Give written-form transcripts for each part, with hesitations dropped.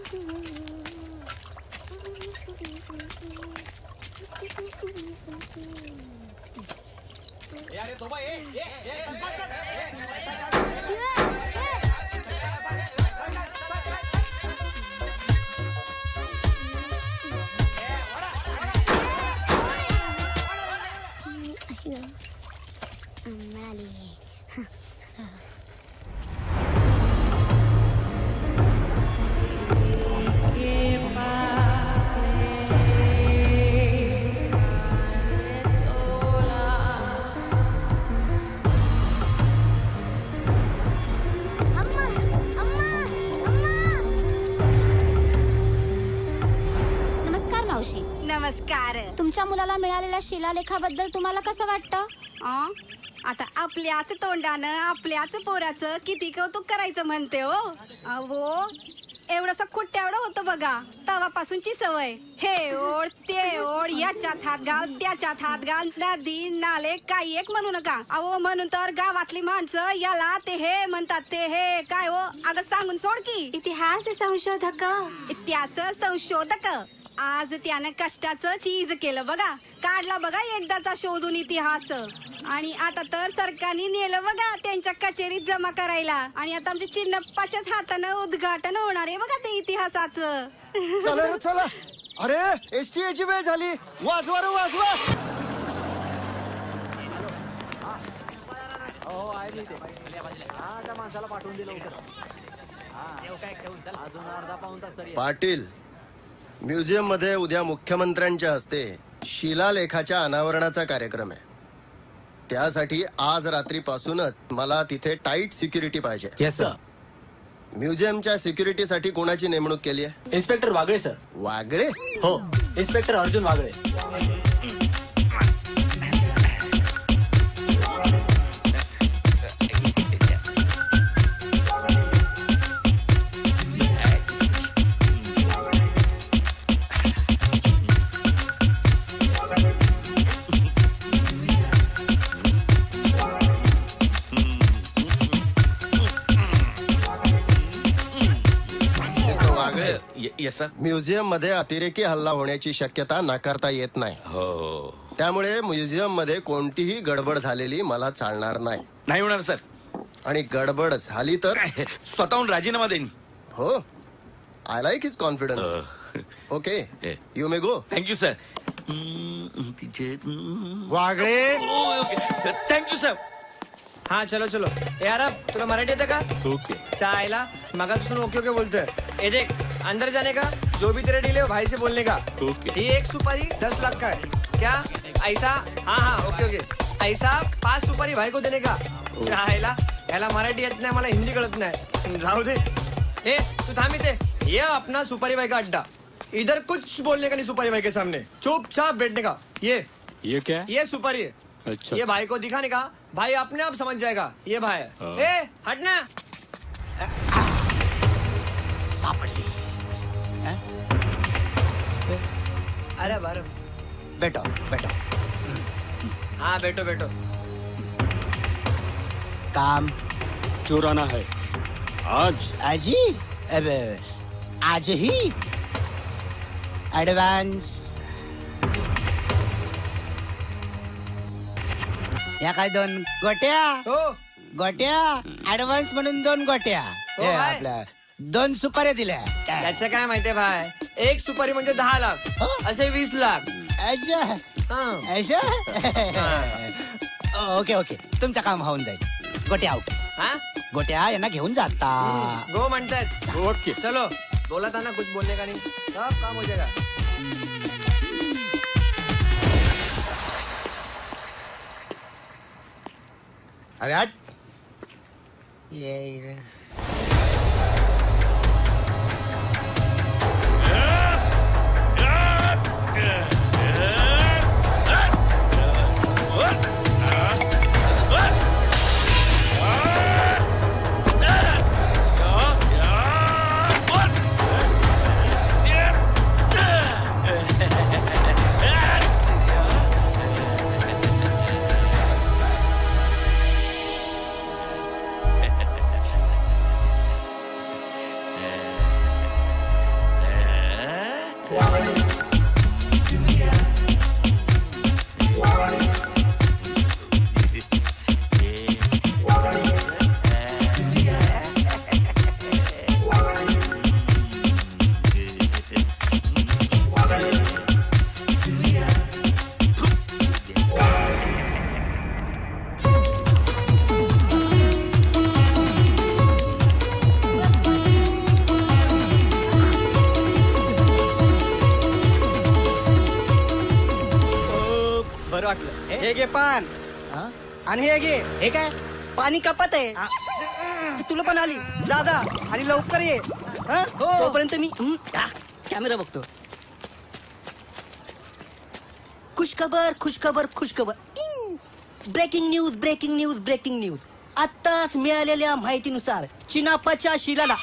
अरे तो भाई नमस्कार. तुमच्या मुलाला मिळालेल्या शिलालेखाबद्दल तुम्हाला कसं वाटतं? आता आपल्याच तोंडानं आपल्याच पोराचं किती कौतुक करायचं म्हणते हो. अहो एवढंसं खुट्ट्यावढं होतं बघा तवापासूनची सवय. हे ओढ ते ओढ, याच्यात हात घाल त्याच्यात हात घाल, नदी नाले काही एक म्हणू नका. अहो म्हणून तर गावातली माणसं याला ते हे म्हणतात. ते हे काय हो अगं सांगून सोड की. इतिहास संशोधक. इतिहास संशोधक. आज त्यानं कष्टाचं चीज केलं बघा. काढला बघा एकदाचा शोधून इतिहास. आणि आता तर सरकारने नेलं बघा त्यांच्या कचेरीत जमा करायला. आणि आता आमच्या चिन्नप्पाच्याच हातानं उद्घाटन होणार आहे बघा ते इतिहासाचं. चला रे चला. अरे एसटी याची वेळ झाली. वाजवा रे वाजवा. माणसाला पाठवून दिलं पाटील, म्युझियम मध्ये उद्या मुख्यमंत्र्यांच्या हस्ते शिलालेखाच्या अनावरणाचा कार्यक्रम आहे. त्यासाठी आज रात्रीपासूनच मला तिथे टाईट सिक्युरिटी पाहिजे. Yes sir. म्युझियमच्या सिक्युरिटीसाठी कोणाची नेमणूक केली आहे? Inspector Wagle sir. वागळे? हो, इन्स्पेक्टर अर्जुन वागळे. म्युझियम मध्ये अतिरेकी हल्ला होण्याची शक्यता नाकारता येत नाही. हो, त्यामुळे म्युझियम मध्ये कोणतीही गडबड झालेली मला चालणार नाही. नाही होणार सर. आणि गडबड झाली तर स्वतःहून राजीनामा देईन. हो, I like his confidence. Okay, you may go. Thank you sir. Wagle. Thank you sir. हाँ चलो चलो. यार अब तुला मराठी येतं का? ओके. चायला मगापासून ओके ओके बोलतोय. ये देख, अंदर जाने का जो भी तेरे डील है वो भाई से बोलने का. ओके. ये एक सुपारी 10 लाख का है क्या? ऐसा? हाँ हाँ ओके ओके. ऐसा 5 सुपारी भाई को देने का. चायला याला मराठी येत नाही, मला हिंदी कळत नाही. जाऊ दे. ए तू थांब इथे. ये अपना सुपारी भाई का अड्डा. इधर कुछ बोलने का नहीं सुपारी भाई के सामने. चुपचाप बैठने का. ये क्या? ये सुपारी है. अच्छा. ये भाई को दिखाने का, भाई अपने आप समझ जाएगा ये भाई है. ए हटना. सापडली. अरे बार बैठो बैठो. हाँ बैठो बैठो. काम चोराना है आज. आजी अब आज ही ऍडव्हान्स. या काय 2 गोट्या. हो गोट्या ऍडव्हान्स म्हणून 2 गोट्या. हो भाई. आपल्या 2 सुपाऱ्या दिल्या. त्याचं काय माहितीये भाई, एक सुपारी म्हणजे 10 लाख. हो? असे 20 लाख. अच्छा हाँ. ऐसा. ओके ओके, तुमचं काम होऊन जाईल. गोट्या आउट. हाँ? गोट्या यांना घेऊन जाता. गो म्हणतायत. ओके. चलो बोला था ना कुछ बोलने का नहीं, सब काम हो जाएगा. अरे आज ये बरं वाटलं. हे घे पान आणि हे घे. हे काय? पाणी कपात आहे. तुला पण आली दादा आणि लवकर ये. तोपर्यंत मी कॅमेरा बघतो. खुशखबर खुशखबर खुशखबर. Breaking news breaking news breaking news. आत्ताच मिळालेल्या माहितीनुसार चिनाप्पाच्या शिलाला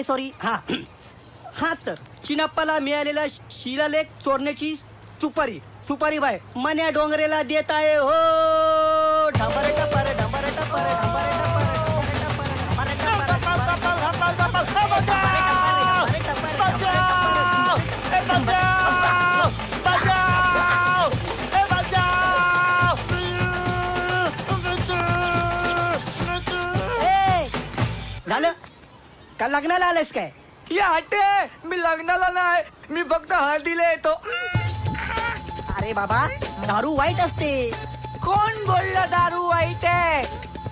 सॉरी हा तर चिनाप्पाला मिळालेला शिलालेख चोरण्याची सुपारी बाय मन्या डोंगरेला देत आहे हो. ढाबर टपर ढाबर टपर ढाबर टपर झालं का लग्नाला आलायस काय? या हटे मी लग्नाला नाही, मी फक्त हळदीला येतो. अरे बाबा दारू वाईट असते. कोण बोललं दारू वाईट आहे?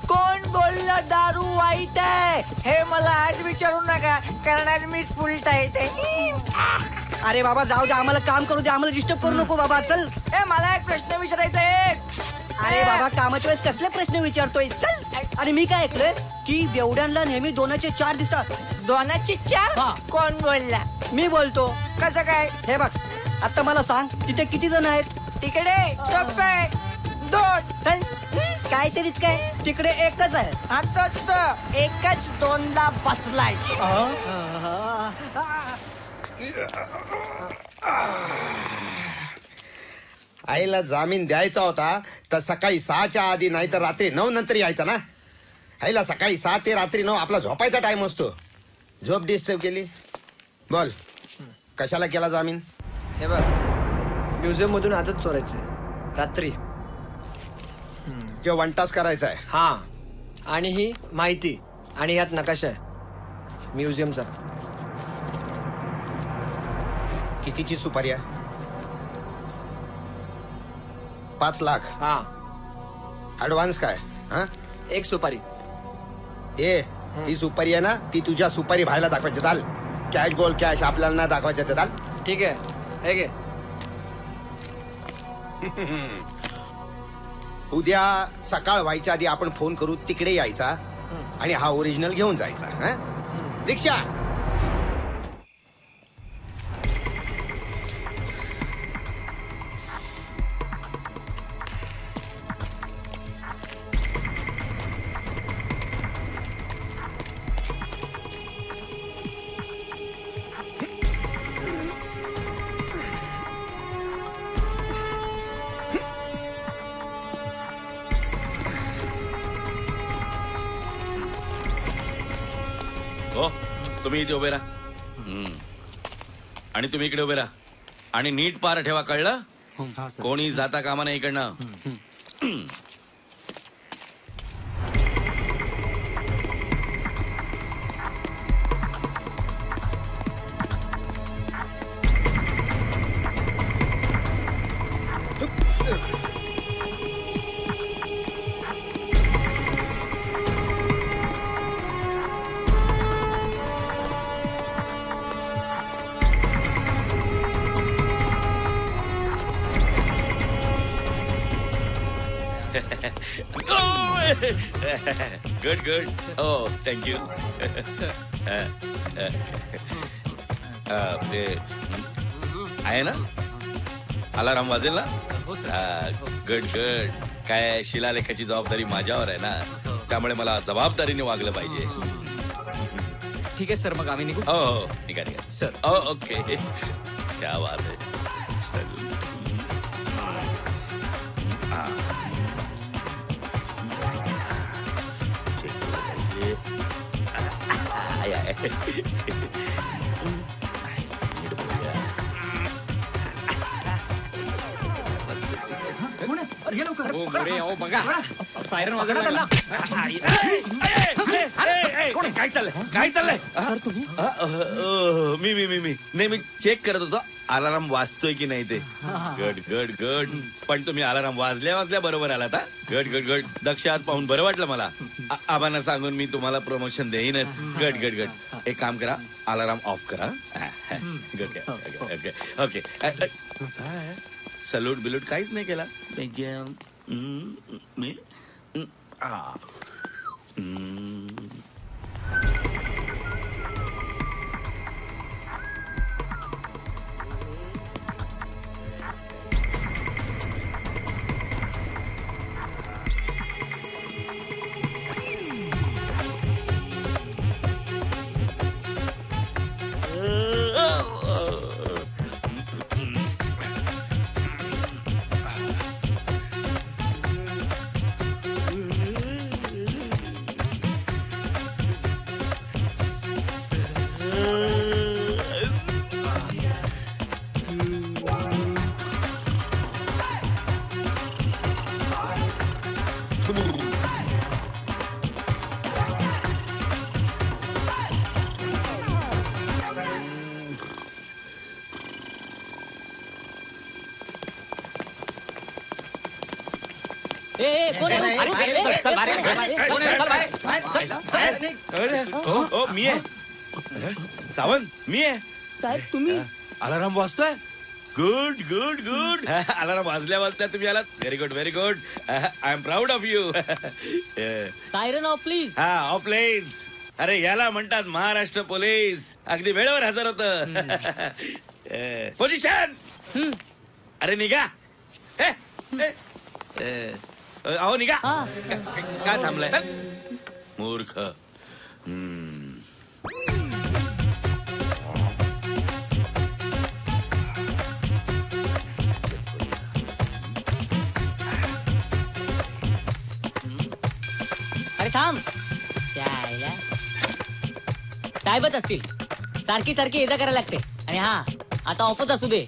कोण बोललं दारू वाईट आहे? हे मला आज विचारू नका कारण आज मी फुल टाईट आहे. अरे बाबा जाऊ दे, आम्हाला काम करू दे, आम्हाला डिस्टर्ब करू नको बाबा. चल मला एक प्रश्न विचारायचा आहे. अरे बाबा कामाच्या वेळेस कसले प्रश्न विचारतोय? चल. आणि मी काय ऐकलंय की बेवड्यांना नेहमी 2चे 4 दिसतात. 2चे 4? कोण बोलला? मी बोलतो. कसं काय? हे बघ आता मला सांग तिथे किती जण आहेत? तिकडे 2. चल काहीतरीच काय तिकडे एकच आहे. आता एकच 2ला बसलाय. आईला जामीन द्यायचा होता तर सकाळी 6च्या आधी नाही तर रात्री 9 नंतर यायचा ना. आईला सकाळी 6 ते रात्री 9 आपला झोपायचा टाइम असतो. झोप डिस्टर्ब केली. बोल कशाला केला जामीन? हे बघ म्युझियम मधून आजच चोरायचंय रात्री. किंवा 1 तास करायचा आहे. हा आणि ही माहिती आणि यात नकाशा आहे म्युझियमचा. कितीची सुपारी आहे? 5 लाख. हा ऍडव्हान्स काय? हा 1 सुपारी. ही सुपारी आहे ना ती तुझ्या सुपारी भायला दाखवायची. चाल कॅश बोल कॅश आपल्याला ना दाखवायचं. चाल ठीक आहे. हे घे. उद्या सकाळ व्हायच्या आधी आपण फोन करू, तिकडे यायचा आणि हा ओरिजिनल घेऊन जायचा. रिक्षा हो तुम्ही इथे उभे राहा. आणि तुम्ही इकडे उभे राहा आणि नीट पार ठेवा, कळलं? कोणी जाता कामा नाही इकडनं. Good good. Oh thank you. आहे ना अलाराम वाजेल ना? Good good. काय शिलालेखाची जबाबदारी माझ्यावर आहे ना, त्यामुळे मला जबाबदारीने वागलं पाहिजे. ठीक आहे सर, मग आम्ही निघू. हो हो निघा निघा सर. ओके क्या बात है. बघा सायरन वाजवला. काय चाललंय मी मी चेक करत होतो अलाराम वाजतोय की नाही ते. गड गड गड. पण तुम्ही अलाराम वाजल्या बरोबर आलात. गड गड गड. दक्षात पाहून बरं वाटलं मला. आबांना सांगून मी तुम्हाला प्रमोशन देईनच. गड गड गड. एक काम करा, अलाराम ऑफ करा. गड. ओके. सल्यूट बिल्यूट काहीच नाही केला. मी मी आहे सावंत. मी आहे साहेब तुम्ही. अलाराम वाजतोय. Good good good. अलाराम वाजल्या तुम्ही आलात. Very good very good. I am proud of you. Siren off please. हा ऑफ प्लेन्स. अरे याला म्हणतात महाराष्ट्र पोलीस. अगदी वेळेवर हजर होत. पोझिशन. अरे निघा. अहो निघा. काय थांबलाय मूर्ख. अरे थांब. साहेबच असतील. सारखी सारखी ये जा करायला लागते. आणि हा आता ऑफच असू दे.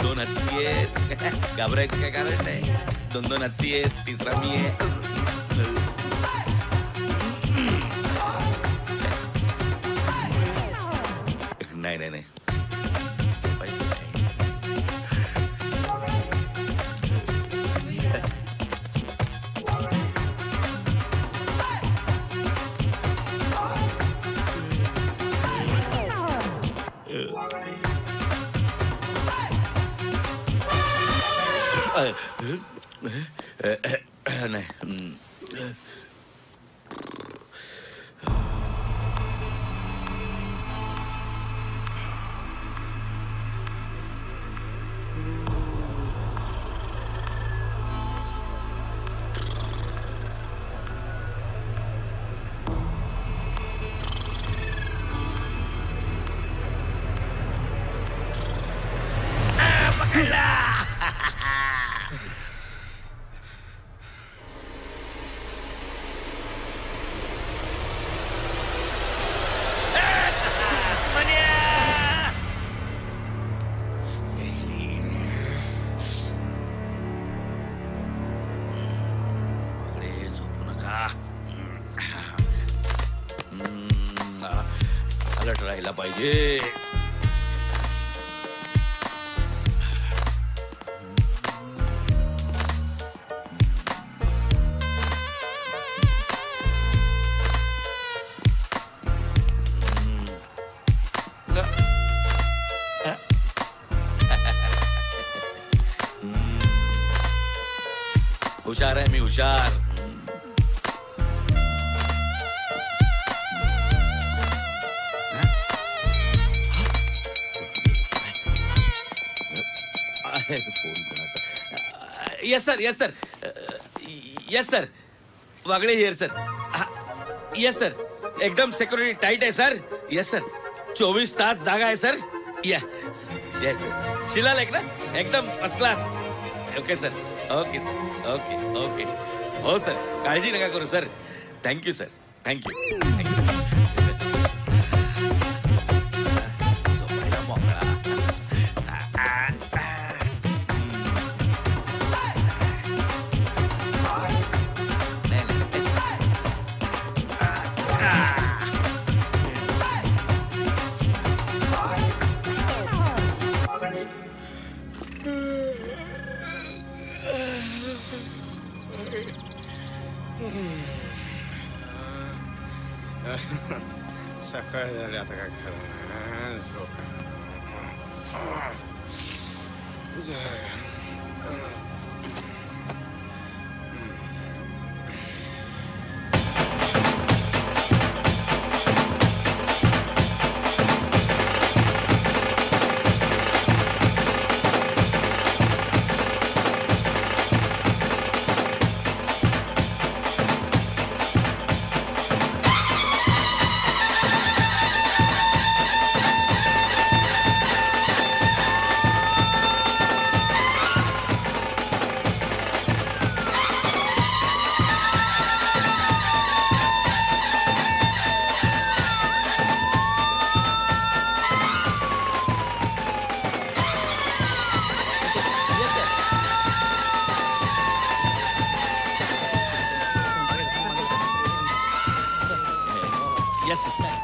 दोन हत्ती आहेत. घाबरायचं काय कारण नाही. दोन हत्ती आहेत. तिसरा मी आहे. नाही नाही नाही. नाही. अलर्ट राहायला पाहिजे. हुशार आहे मी. हुशार. Yes sir. Yes sir. Yes sir. Wagle here sir. Yes sir. एकदम सिक्युरिटी टाईट आहे सर. Yes sir. 24 तास जागा आहे सर. Yes yes. शिलालेख ना एकदम first class. Okay sir. Okay sir. Okay okay. हो सर. काळजी नका करू सर. Thank you sir. थँक्यू. सकाळ झाली आता काय खरं नाही. झोप. Yes sir.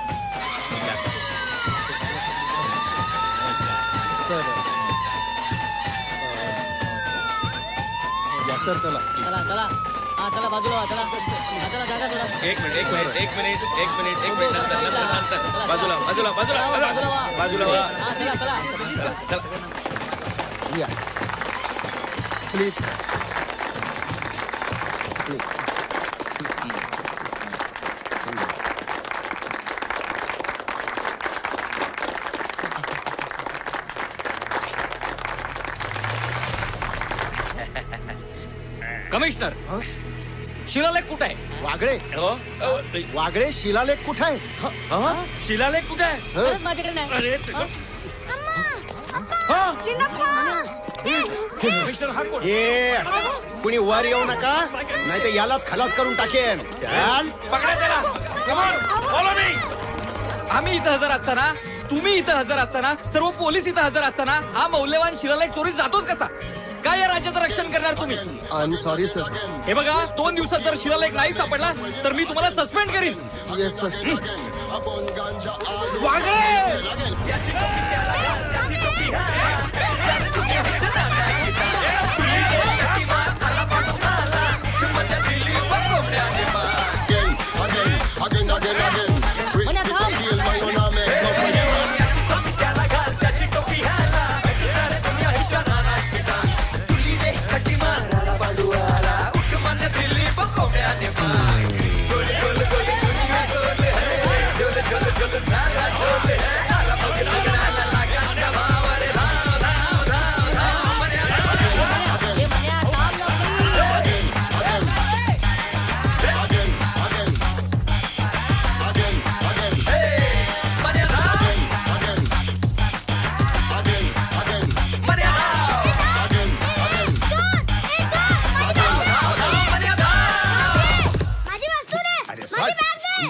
सर चला चला चला हा चला बाजूला व्हा, चला हा, चला जागा थोडा. एक मिनिट नंतर बाजूला बाजूला बाजूला बाजूला व्हा. बाजूला व्हा. हा चला चला चला. या प्लीज कमिशनर शिलालेख कुठे आहे? वागळे हो? वागळे शिलालेख कुठे आहे? हा? शिलालेख कुठे आहे? खरंच माझ्याकडे नाही. अरे कमिशनर हा कोण? ये कुणी वर येऊ नका नाही तर यालाच खलास करून टाकेन. चल पकडा त्याला. Come on, follow me. आम्ही इथं हजर असताना, तुम्ही इथं हजर असताना, सर्व पोलीस इथं हजर असताना हा मौल्यवान शिलालेख चोरी जातोच कसा? काय या राज्याचं रक्षण करणार तुम्ही? I am sorry sir. हे बघा, 2 दिवसात जर शिलालेख नाही सापडला तर मी तुम्हाला सस्पेंड करीन. Yes sir.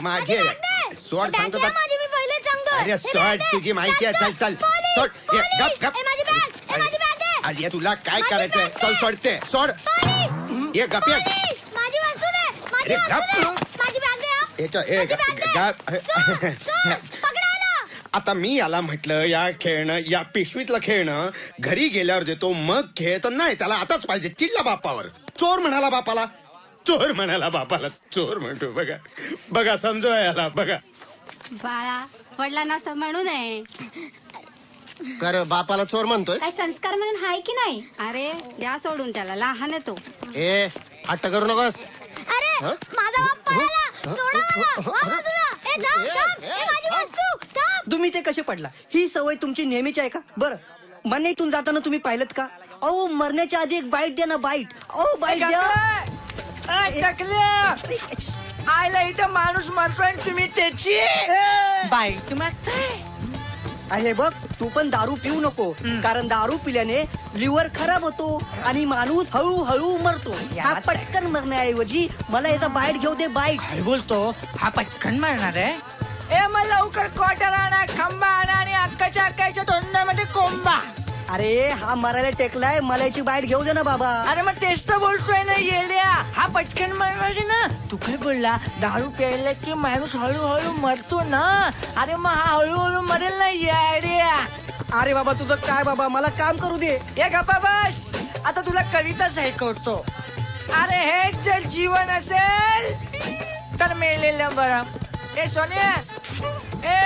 माझे सोड सांगतो तर. माझी मी पहिलेच सांगतो. अरे सोड तुझी माहिती आहे. चल चल सोड. ये, गप गप. माझी बॅग दे. अरे तुला काय करायचंय? चल सोडते सोड. ये गप ये. माझी वस्तू दे. अरे गप. माझी बॅग दे. पकडायला. आता मी याला म्हटलं या खेळणं या पिशवीतलं खेळणं घरी गेल्यावर देतो मग खेळ तर नाही. त्याला आताच पाहिजे. चिडला बापावर. चोर म्हणाला बापाला. चोर म्हणाला बापाला. चोर म्हणतो. बघा बघा समजवा याला. बघा बाळा वडिलांना असं म्हणू नये. कर बापाला चोर म्हणतोय. काय संस्कार म्हणून हाय की नाही? अरे द्या सोडून त्याला, लहान आहे तो. ए हट्ट करू नकोस. अरे माझा बाप पळाला. सोडा मला. वा बाजूला. ए थांब थांब. ए माझी वस्तू थांब. तुम्ही ते कसे पडला? ही सवय तुमची नेहमीची आहे का? बरं मन इथून जाताना तुम्ही पाहिलत का? अहो मरण्याच्या आधी एक बाईट द्या ना. बाईट. अहो बाईट द्या. आयला इथं माणूस मरतोय तुम्ही त्याची बाईट मागताय. अरे बघ तू पण दारू पिऊ नको. कारण दारू पिल्याने लिव्हर खराब होतो आणि माणूस हळूहळू मरतो. हा पटकन मरण्याऐवजी मला याचा बाईट घेऊ दे. बाईट. काय बोलतो हा पटकन मारणार आहे. ए मग लवकर क्वार्टर आणा, खंबा आणा आणि अक्काच्या अक्काच्या तोंडामध्ये कोंबा. अरे हा मरायला टेकलाय. मला याची बाईट घेऊ दे ना बाबा. अरे मग तेच तर बोलतोय ना येड्या. हा पटकन मारणार आहे ना. तू काय बोलला? दारू प्यायला की माणूस हळूहळू मरतो ना. अरे मग हा हळूहळू मरेल ना येड्या. अरे बाबा तुझं काय बाबा. मला काम करू दे. ए गप्पा बस. आता तुला कविताच ऐकवतो. अरे हेच जर जीवन असेल तर मेलेलं बरं. ए सोन्या, ए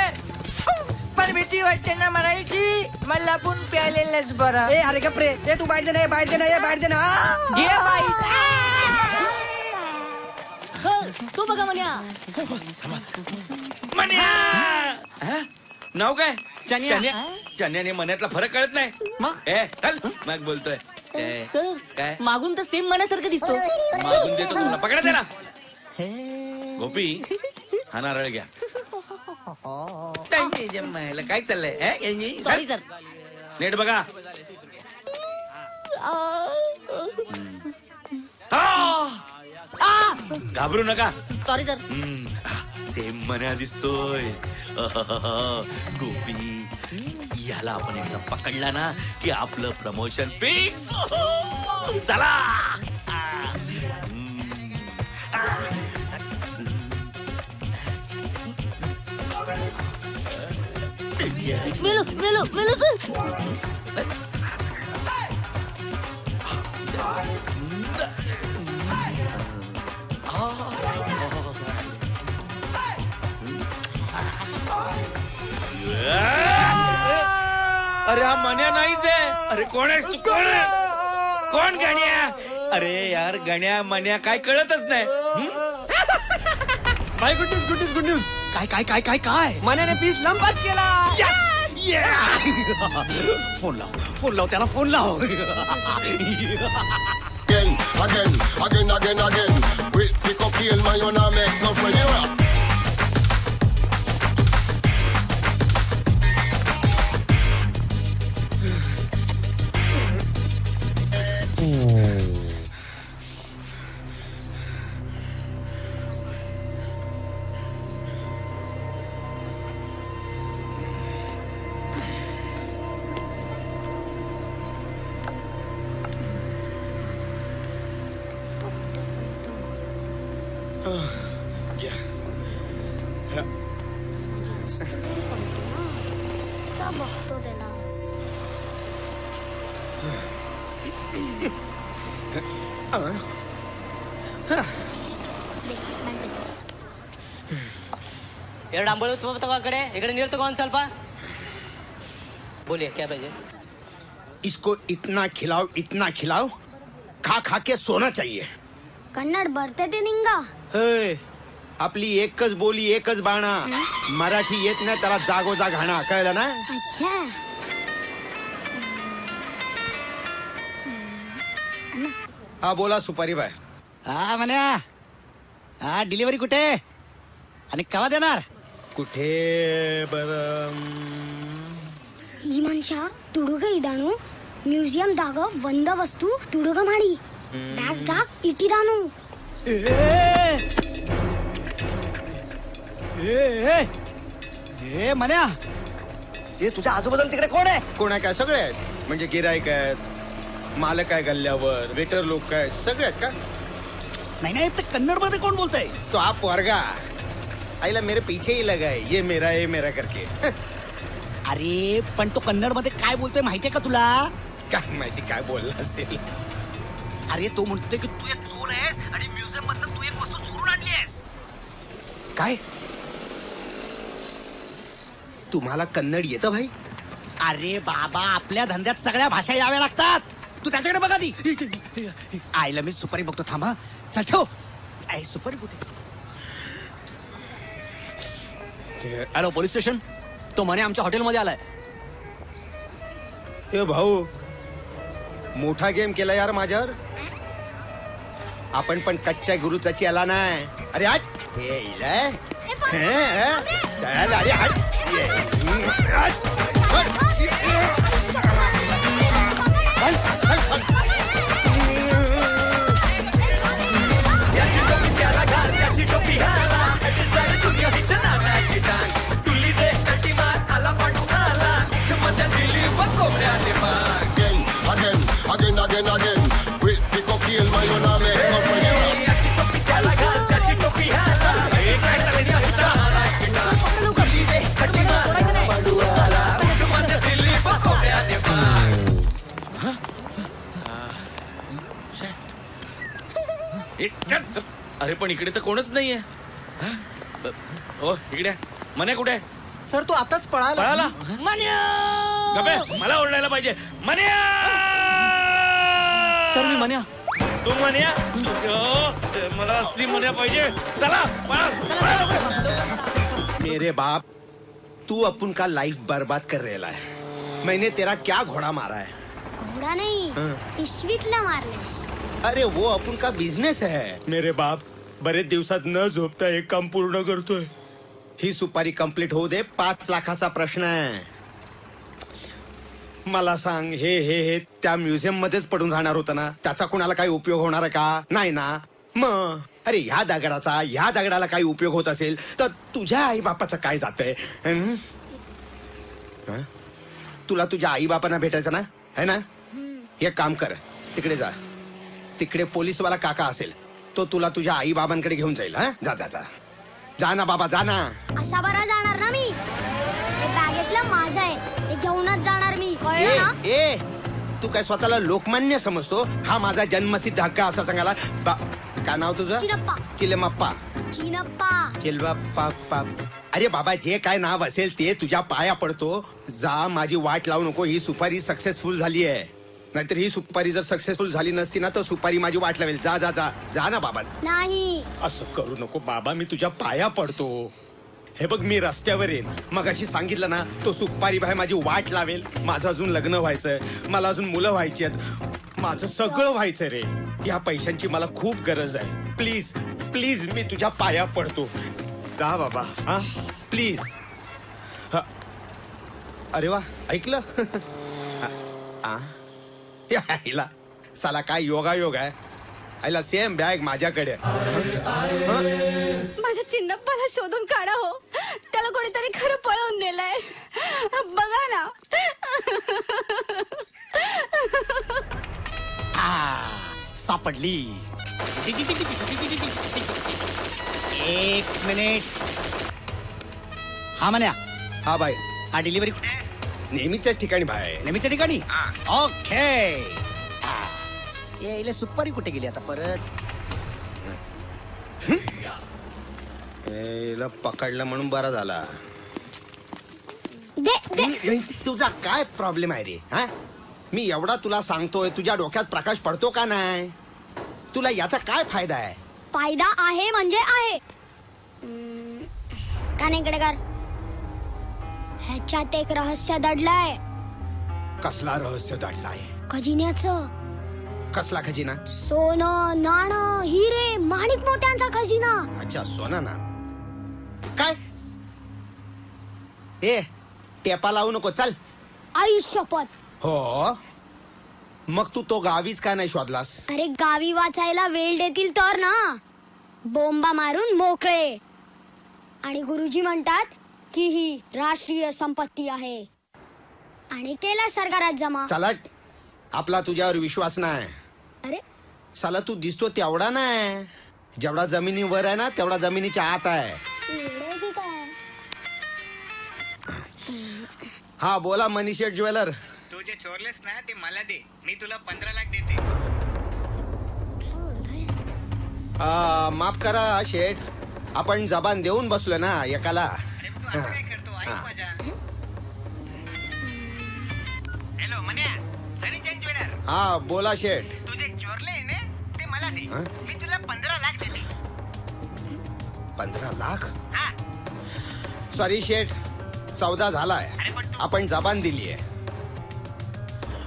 पण भीती वाटते ना मरायची, मला पण प्यायलेलंच बरं. ए अरे गप्रे, ए तू बाहेर दे ना, बाहेर दे ना, बाहेर दे ना. घे बाई. तू बघा म्हण्या. मन्या नाव काय? चन्या. चन्याने मन्यातला फरक कळत नाही. ए चल मग बोलतोय. काय मागून तर सेम मनासारखं दिसतो. मागून देतो तुला, पकडा त्याला. गोपी हा नारळ घ्या. काय चाललंय? Sorry sir. नीट बघा. घाबरू नका. Sorry sir. सेम मन्या दिसतोय. गोपी याला आपण एकदा पकडला ना की आपलं प्रमोशन फिक्स. चला. मेलो मेलो मेलो अरे हा मन्या नाहीच आहे. अरे कोण आहेस तू? कोण आहे? कोण गण्या? अरे यार गण्या मन्या काय कळतच नाही. Bye good news, good news, good news. काय काय काय काय काय मनाने पीस लंपास केला. फोन लाव त्याला, फोन लाव. Again. We cocaine man, you not make no friend, you rap. बघतो त्याला. डांबळ कडे इकडे निर्तो कौन सल्पा बोलिए क्या पाहिजे. इसको इतना खिलाओ खा खा के सोना चाहिए. कन्नड भरते ते निंगा. आपली एकच बोली, एकच बाणा. मराठी येत नाही त्याला जागोजाग हाणा, कळलं ना? अच्छा. हा बोला सुपारी बाय. हा म्हण्या, हा डिलिव्हरी कुठे आणि केव्हा देणार? कुठे बरं? ಈ ಮನುಷ್ಯ ತುಡುಗ ಇದಾನು ಮ್ಯೂಸಿಯಂ ದಾಗ ಒಂದ ವಸ್ತು ತುಡುಗ ಮಾಡಿ ಬ್ಯಾಗ್ ದಾಗ ಇಟ್ಟಿದಾನು. ए म्हण्या, हे तुझ्या आजूबाजूला तिकडे कोण आहे? कोण आहे काय? सगळे आहेत. म्हणजे गिराईक आहेत, मालक आहे गल्ल्यावर, वेटर लोक आहेत, सगळे आहेत का? नाही नाही, ते कन्नड मध्ये कोण बोलतय? तो आप वर्गा आईला मेरे पीछे ही लगा है, ये मेरा करके. अरे पण तो कन्नड मध्ये काय बोलतोय माहितीये का तुला? काय माहिती काय बोलला असेल. अरे तो म्हणतोय की तू एक चोर आहेस आणि म्युझियम मधून तू एक वस्तू चोरून आणली आहेस. काय? तुम्हाला कन्नड येतं भाई? अरे बाबा, आपल्या धंद्यात सगळ्या भाषा याव्या लागतात. तू त्याच्याकडे बघा ती. आईला मी सुपारी बघतो, थांबा. चल ठेव. आई सुपारी कुठे? Hello police station. तो म्हणे आमच्या हॉटेलमध्ये आलाय. ए भाऊ, मोठा गेम केला यार माझ्यावर. आपण पण कच्च्या गुरुचाची आला नाही. अरे हट. अरे हट. Again. With the cocaine man, you not make no friend, you rap. अरे पण इकडे तर कोणच नाहीये. हा? ओ इकडे मन्या कुठे आहे? सर तो आताच पळाला. गबे, मला ओरडायला पाहिजे. मन्या सर मी मन्या. तू मन्या? मला असली मन्या पाहिजे. चला मेरे बाप, तू अपन का लाइफ बर्बाद कर रहा है. मैंने तेरा क्या घोड़ा मारा है? घोडा नाही पिशवीतला मारलेस. अरे वो अपन का बिझनेस है. मेरे बाप, बरेच दिवसात न झोपता एक काम पूर्ण करतोय. ही सुपारी कंप्लीट होऊ दे. 5 लाखाचा प्रश्न आहे. मला सांग, हे त्या म्युझियम मध्येच पडून राहणार होतं ना. त्याचा कुणाला काही उपयोग होणार आहे का? नाही ना. मग अरे ह्या दगडाला काही उपयोग होत असेल तर तुझ्या आई बापाचं काय जातंय? तुला तुझ्या आई बापांना भेटायचं ना, है ना? एक काम कर, तिकडे जा. तिकडे पोलीसवाला काका असेल, तो तुला तुझ्या आई बाबांकडे घेऊन जाईल. हा, जा जा जा जा ना बाबा, जा ना. असा बरा जाणार ना मी. हे बॅगेतलं माझं आहे, हे घेऊनच जाणार मी. कळलं ना? ए तू काय स्वतःला लोकमान्य समजतो? हा माझा जन्मसिद्ध हक्क असं सांगायला. काय नाव तुझं? चिनप्पा. चिलमप्पा. चिनप्पा. अरे बाबा, जे काय नाव असेल ते तुझ्या पाया पडतो. जा, माझी वाट लावू नको. ही सुपारी सक्सेसफुल झाली आहे. नाहीतर ही सुपारी जर सक्सेसफुल झाली नसती ना, तर सुपारी माझी वाट लावेल. जा जा जा जा ना बाबा. नाही असं करू नको बाबा, मी तुझ्या पाया पडतो. हे बघ, मी रस्त्यावर येईल. मग अशी सांगितलं ना, तो सुपारी बाई माझी वाट लावेल. माझं अजून लग्न व्हायचंय, मला अजून मुलं व्हायची आहेत, माझं सगळं व्हायचं रे. या पैशांची मला खूप गरज आहे. प्लीज प्लीज, मी तुझ्या पाया पडतो. जा बाबा, हा प्लीज. अरे वा, ऐकलं? आईला साला काय योगायोग आहे. आईला सेम बॅग माझ्याकडे. माझ्या चिन्नप्पाला शोधून काढा हो. त्याला कोणीतरी खरं पळवून नेलंय. बघा ना. सापडली. 1 मिनिट. हा मन्या. हा बाई, हा डिलिव्हरी कुठे? नेहमीच्या ठिकाणी बाय. नेहमीच्या ठिकाणी. ओके. यायला सुपारी कुठे गेली आता परत? याला पकडलं म्हणून बरा झाला. दे. तुझा काय प्रॉब्लेम आहे रे? हा, मी एवढा तुला सांगतोय, तुझ्या डोक्यात प्रकाश पडतो का नाही? तुला याचा काय फायदा आहे? फायदा आहे म्हणजे आहे. कानेकडे कर. ह्याच्यात एक रहस्य दडलंय. कसला रहस्य दडलाय? खजिन्याचं. कसला खजिना? सोनं, नाणं, हिरे, माणिक मोत्यांचा खजिना. अच्छा, सोना ना. काय? ए टेपा लावू नको, चल. आई शपथ. हो, मग तू तो गावीच का नाही शोधलास? अरे गावी वाचायला वेळ देतील तर ना. बोंबा मारून मोकळे. आणि गुरुजी म्हणतात की ही राष्ट्रीय संपत्ती आहे आणि केला सरकारात जमा. चला, आपला तुझ्यावर विश्वास नाही. अरे साला तू दिसतो तेवढा नाही. जेवढा जमिनीवर आहे ना, तेवढा जमिनीच्या आत आहे. एवढं की काय? हा बोला, मनीषेठ ज्वेलर. तू जे चोरलेस ना ते मला दे. मी तुला 15 लाख देते. माफ करा शेठ, आपण जबान देऊन बसलो ना एकाला. अरे तू असं काय करतो? ऐक माझा. Hello Manya, Dhanichand jeweller. हा बोला शेठ. तू जे चोरले ना ते मला दे. मी तुला 15 लाख देते. 15 लाख? हा. सॉरी शेठ, सौदा झालाय. आपण जबान दिली आहे.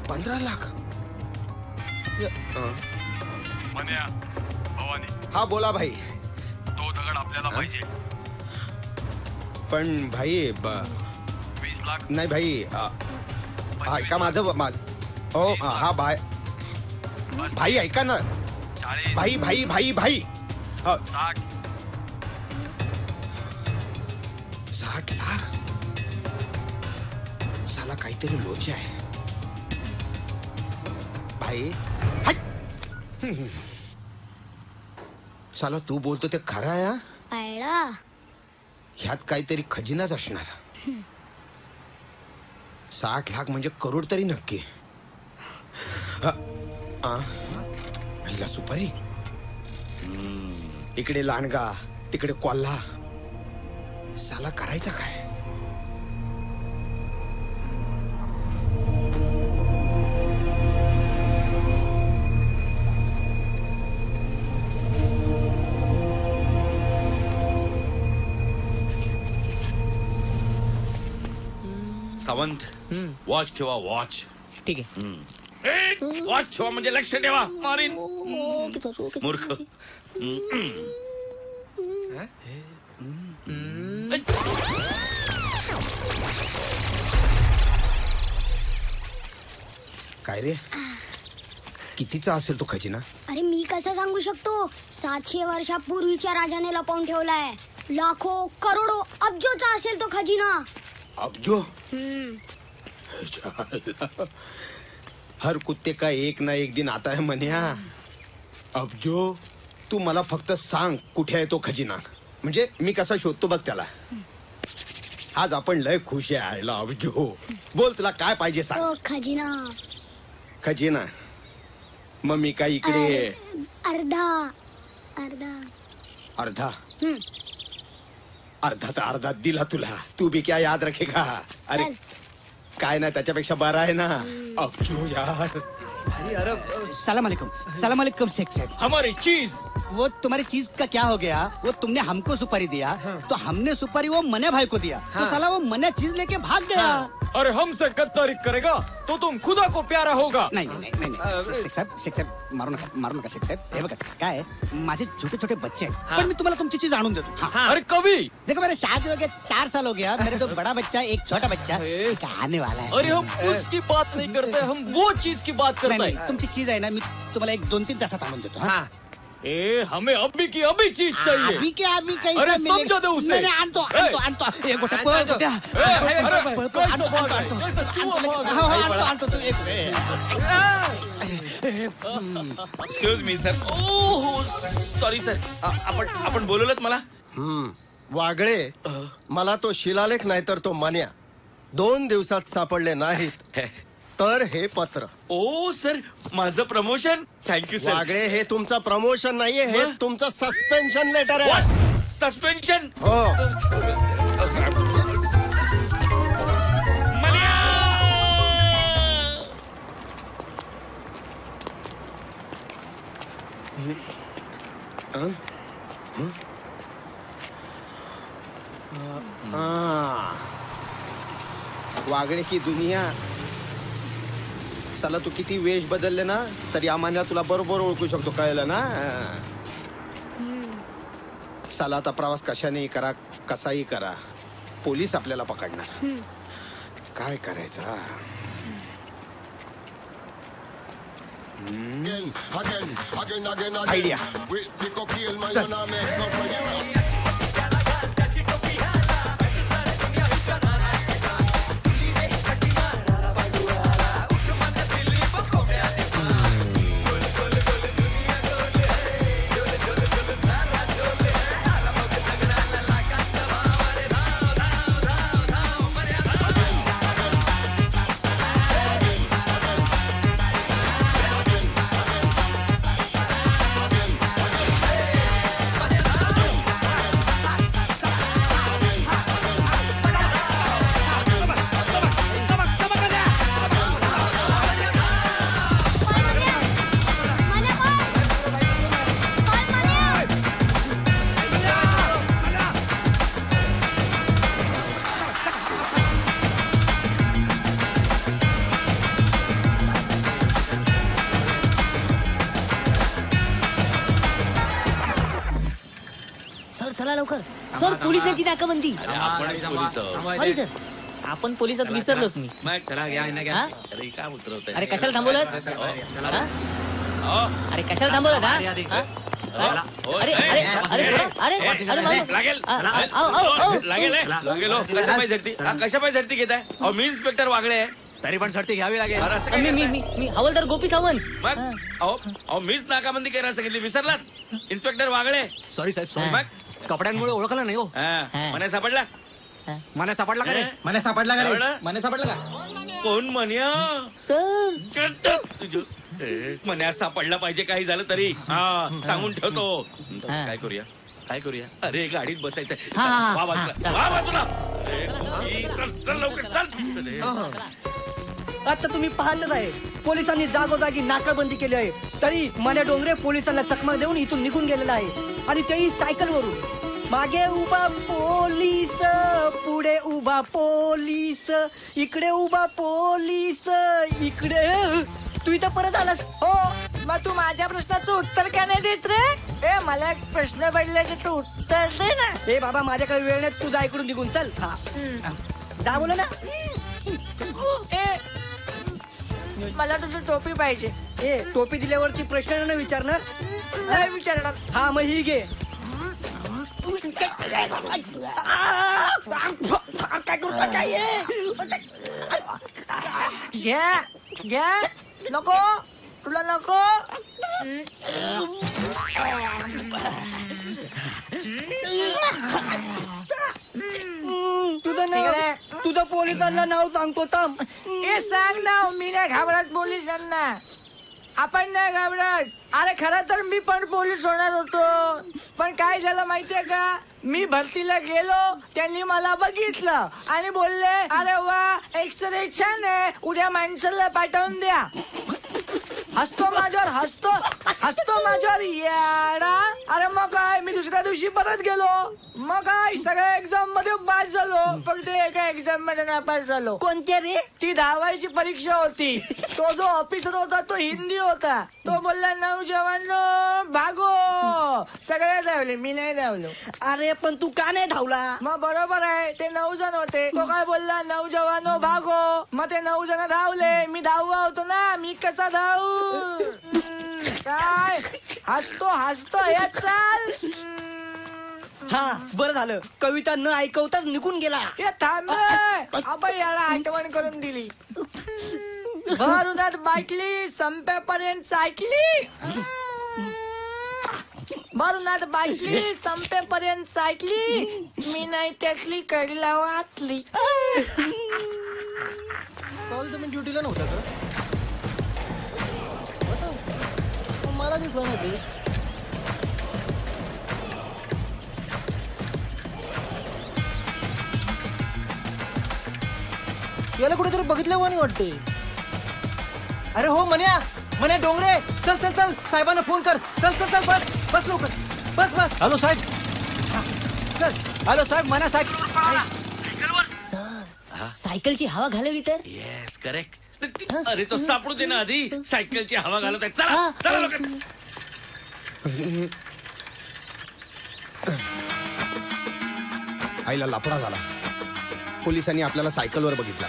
15 लाख? मन्या, भवानी. हा बोला भाई. तो दगड आपल्याला पाहिजे. पण भाई 20 लाख. नाही भाई, ऐका माझं. हो हा भाई, भाई ऐका ना. 40. भाई भाई भाई भाई 60 लाख? साला काहीतरी लोचे आहे भाई. साला तू बोलतो ते खरं आहे? हा, कळलं. ह्यात काहीतरी खजिनाच असणार. 60 लाख म्हणजे करोड तरी नक्की. पहिला सुपारी. इकडे लांडगा तिकडे कोल्हा, साला करायचा काय? सावंत वॉच ठेवा, वॉच. ठीक आहे. वॉच ठेवा म्हणजे लक्ष ठेवा. मारीन मूर्ख. काय रे, कितीचा असेल तो खजिना? अरे मी कसं सांगू शकतो? 700 वर्षापूर्वीच्या राजाने लपवून ठेवलाय. लाखो करोडो अब्जोचा असेल तो खजिना. अब्जो? हर कुत्ते का एक ना एक दिन आता है मन्या. अब्जो, तू मला फक्त सांग कुठे आहे तो खजिना, म्हणजे मी कसा शोधतो बघ त्याला. आज आपण लय खुश आहे अब्जो. बोल तुला काय पाहिजे सांग. तो खजिना. खजिना? मग मी काय इकडे अर्धा अर्धा अर्धा अर्धा तर अर्धा दिला तुला. तू भी क्या याद रखेगा? अरे काय ना, त्याच्यापेक्षा बरा आहे ना अब्जो यार. सलाम अलैकुम शेख साहब. हमारी चीज. वो तुम्हारी चीज का क्या हो गया? वो तुमने हमको सुपारी दिया, तो हमने सुपारी वो मने भाई को दिया, तो साला वो मने चीज लेके भाग गया. अरे हमसे गद्दारी करेगा तो तुम खुदा को प्यारा होगा. नाही शेख साहेब मारू नका शेख साहेब. हे बघा काय आहे, माझे छोटे छोटे बच्चे आहेत, पण मी तुम्हाला तुमची चीज आणून देतो. अरे कभी देखो मेरे शादी हो गया 4 साल हो गया. मेरे 2 बड़ा बच्चा, एक छोटा बच्चा आने वाला है. अरे हम उसकी बात नहीं करते, हम वो चीज की बात करते हैं. तुमची चीज आहे ना, मी तुम्हाला 1-2-3 तासात आणून देतो. हा ए हमें अभी की अभी चीज चाहिए. अभी के अभी कैसा अरे मिलेगा? समझा दे उसे. नहीं, आणतो. ए गोट्या पळ गोट्या. आणतो तू एक. Excuse me sir. Oh sorry sir. आपण बोलवलत मला. वागळे, मला तो शिलालेख नाही तर तो मान्या 2 दिवसात सापडले नाहीत तर हे पत्र. ओ सर, माझं प्रमोशन. Thank you sir. वागळे, हे तुमचं प्रमोशन नाहीये, हे तुमचं सस्पेन्शन लेटर आहे. सस्पेन्शन? हो. वागळे की दुनिया. साला तू किती वेश बदलले ना तरी आम्हाला तुला बरोबर ओळखू शकतो, कळलं ना? साला आता प्रवास कशानेही करा, कसाही करा, पोलीस आपल्याला पकडणार. काय करायचं? आयडिया. चला लवकर सर. पोलिसांची नाकाबंदी. सॉरी सर, आपण पोलिसात विसरलोच मी. अरे कशाला थांबवलं? अरे कशाला थांबवलं? अरे अरे अरे अरे कशा पाय झडती घेताय? मी इन्स्पेक्टर वागळे आहे. तरी पण झडती घ्यावी लागेल. मी हवालदार गोपी सावंत. मग अहो मीच नाकाबंदी करायला सांगितली, विसरलात? इन्स्पेक्टर वागळे. सॉरी साहेब, सॉरी. मग कपड्यांमुळे ओळखला नाही हो. मने सापडला? मने सापडला का रे? मने सापडला का रे? मने सापडला का? कोण म्हण्या? सर तुझ मन्या सापडला पाहिजे, काही झालं तरी. हा सांगून ठेवतो. काय करूया, काय करूया? अरे गाडीत बसायचं. वा बाजूला. चल चल लवकर चल. आता तुम्ही पाहतच आहे, पोलिसांनी जागोजागी नाकाबंदी केली आहे, तरी मन्या डोंगरे पोलिसांना चकमक देऊन इथून निघून गेलेला आहे, आणि तेही सायकलवरून. मागे उभा पोलीस, पुढे उभा पोलीस, इकडे उभा पोलीस, इकडे. तू इथं परत आलास? हो, मग तू माझ्या प्रश्नाचं उत्तर का नाही देत रे? ए मला एक प्रश्न पडला त्याचं उत्तर दे ना. ए बाबा, माझ्याकडे वेळ नाही, तुझा ऐकडून निघून चल. हा जा बोला ना. ए मला तुझी टोपी पाहिजे. ए टोपी दिल्यावरती प्रश्न नाही विचारणार? नाही विचारणार. हा मग ही घे. काय करू काय? घ्या घ्या. नको, तुला नको. तुझं पोलिसांना नाव सांगतो थांब. हे सांग ना. मी नाही घाबरत पोलिसांना. आपण नाही घाबरत. अरे खरं तर मी पण पोलीस होणार होतो, पण काय झालं माहितीये का, मी भरतीला गेलो, त्यांनी मला बघितलं आणि बोलले अरे वा एक्सरे छान आहे, उद्या माणसाला पाठवून द्या. हसतो माझ्यावर येडा. अरे मग काय, मी दुसऱ्या दिवशी परत गेलो. मग काय, सगळ्या एक्झाम मध्ये पास झालो, फक्त एका एक्झाम मध्ये नापास झालो. कोणत्या रे? ती धावायची परीक्षा होती. तो जो ऑफिसर होता तो हिंदी होता. तो बोलला नौजवानो भागो. सगळे धावले, मी नाही धावलो. अरे पण तू का नाही धावला? मग बरोबर आहे, ते 9 जण होते. तो काय बोलला नौजवानो भागो. मग ते 9 जण धावले, मी धाववा होतो ना, मी कसा धावू? काय हसतो हे चाल. हा बरं झालं, कविता न ऐकवताच निघून गेला. हे थांब, आपण याला आठवण करून दिली. भरुनात बाटली संपेपर्यंत सायकली. भरुनात बाटली संपेपर्यंत सायकली, मी नाही त्यातली कडला वाचली. कॉल तुम्ही ड्युटीला नव्हता का? मला दिसलं नाही ते. याला कुठेतरी बघितलं वाणी वाटते. अरे हो मन्या डोंगरे, चल चल चल, साहेबांना फोन कर. चल चल चल, बस लवकर, बस. हॅलो साहेब. चल. हॅलो साहेब, मन्या साहेब. सायकलची हवा घालवली तर. Yes correct. अरे तो सापडू दे ना आधी. सायकलची हवा घालत आहे. चला चला लवकर. आईला लापडा झाला. पोलिसांनी आपल्याला सायकलवर बघितला.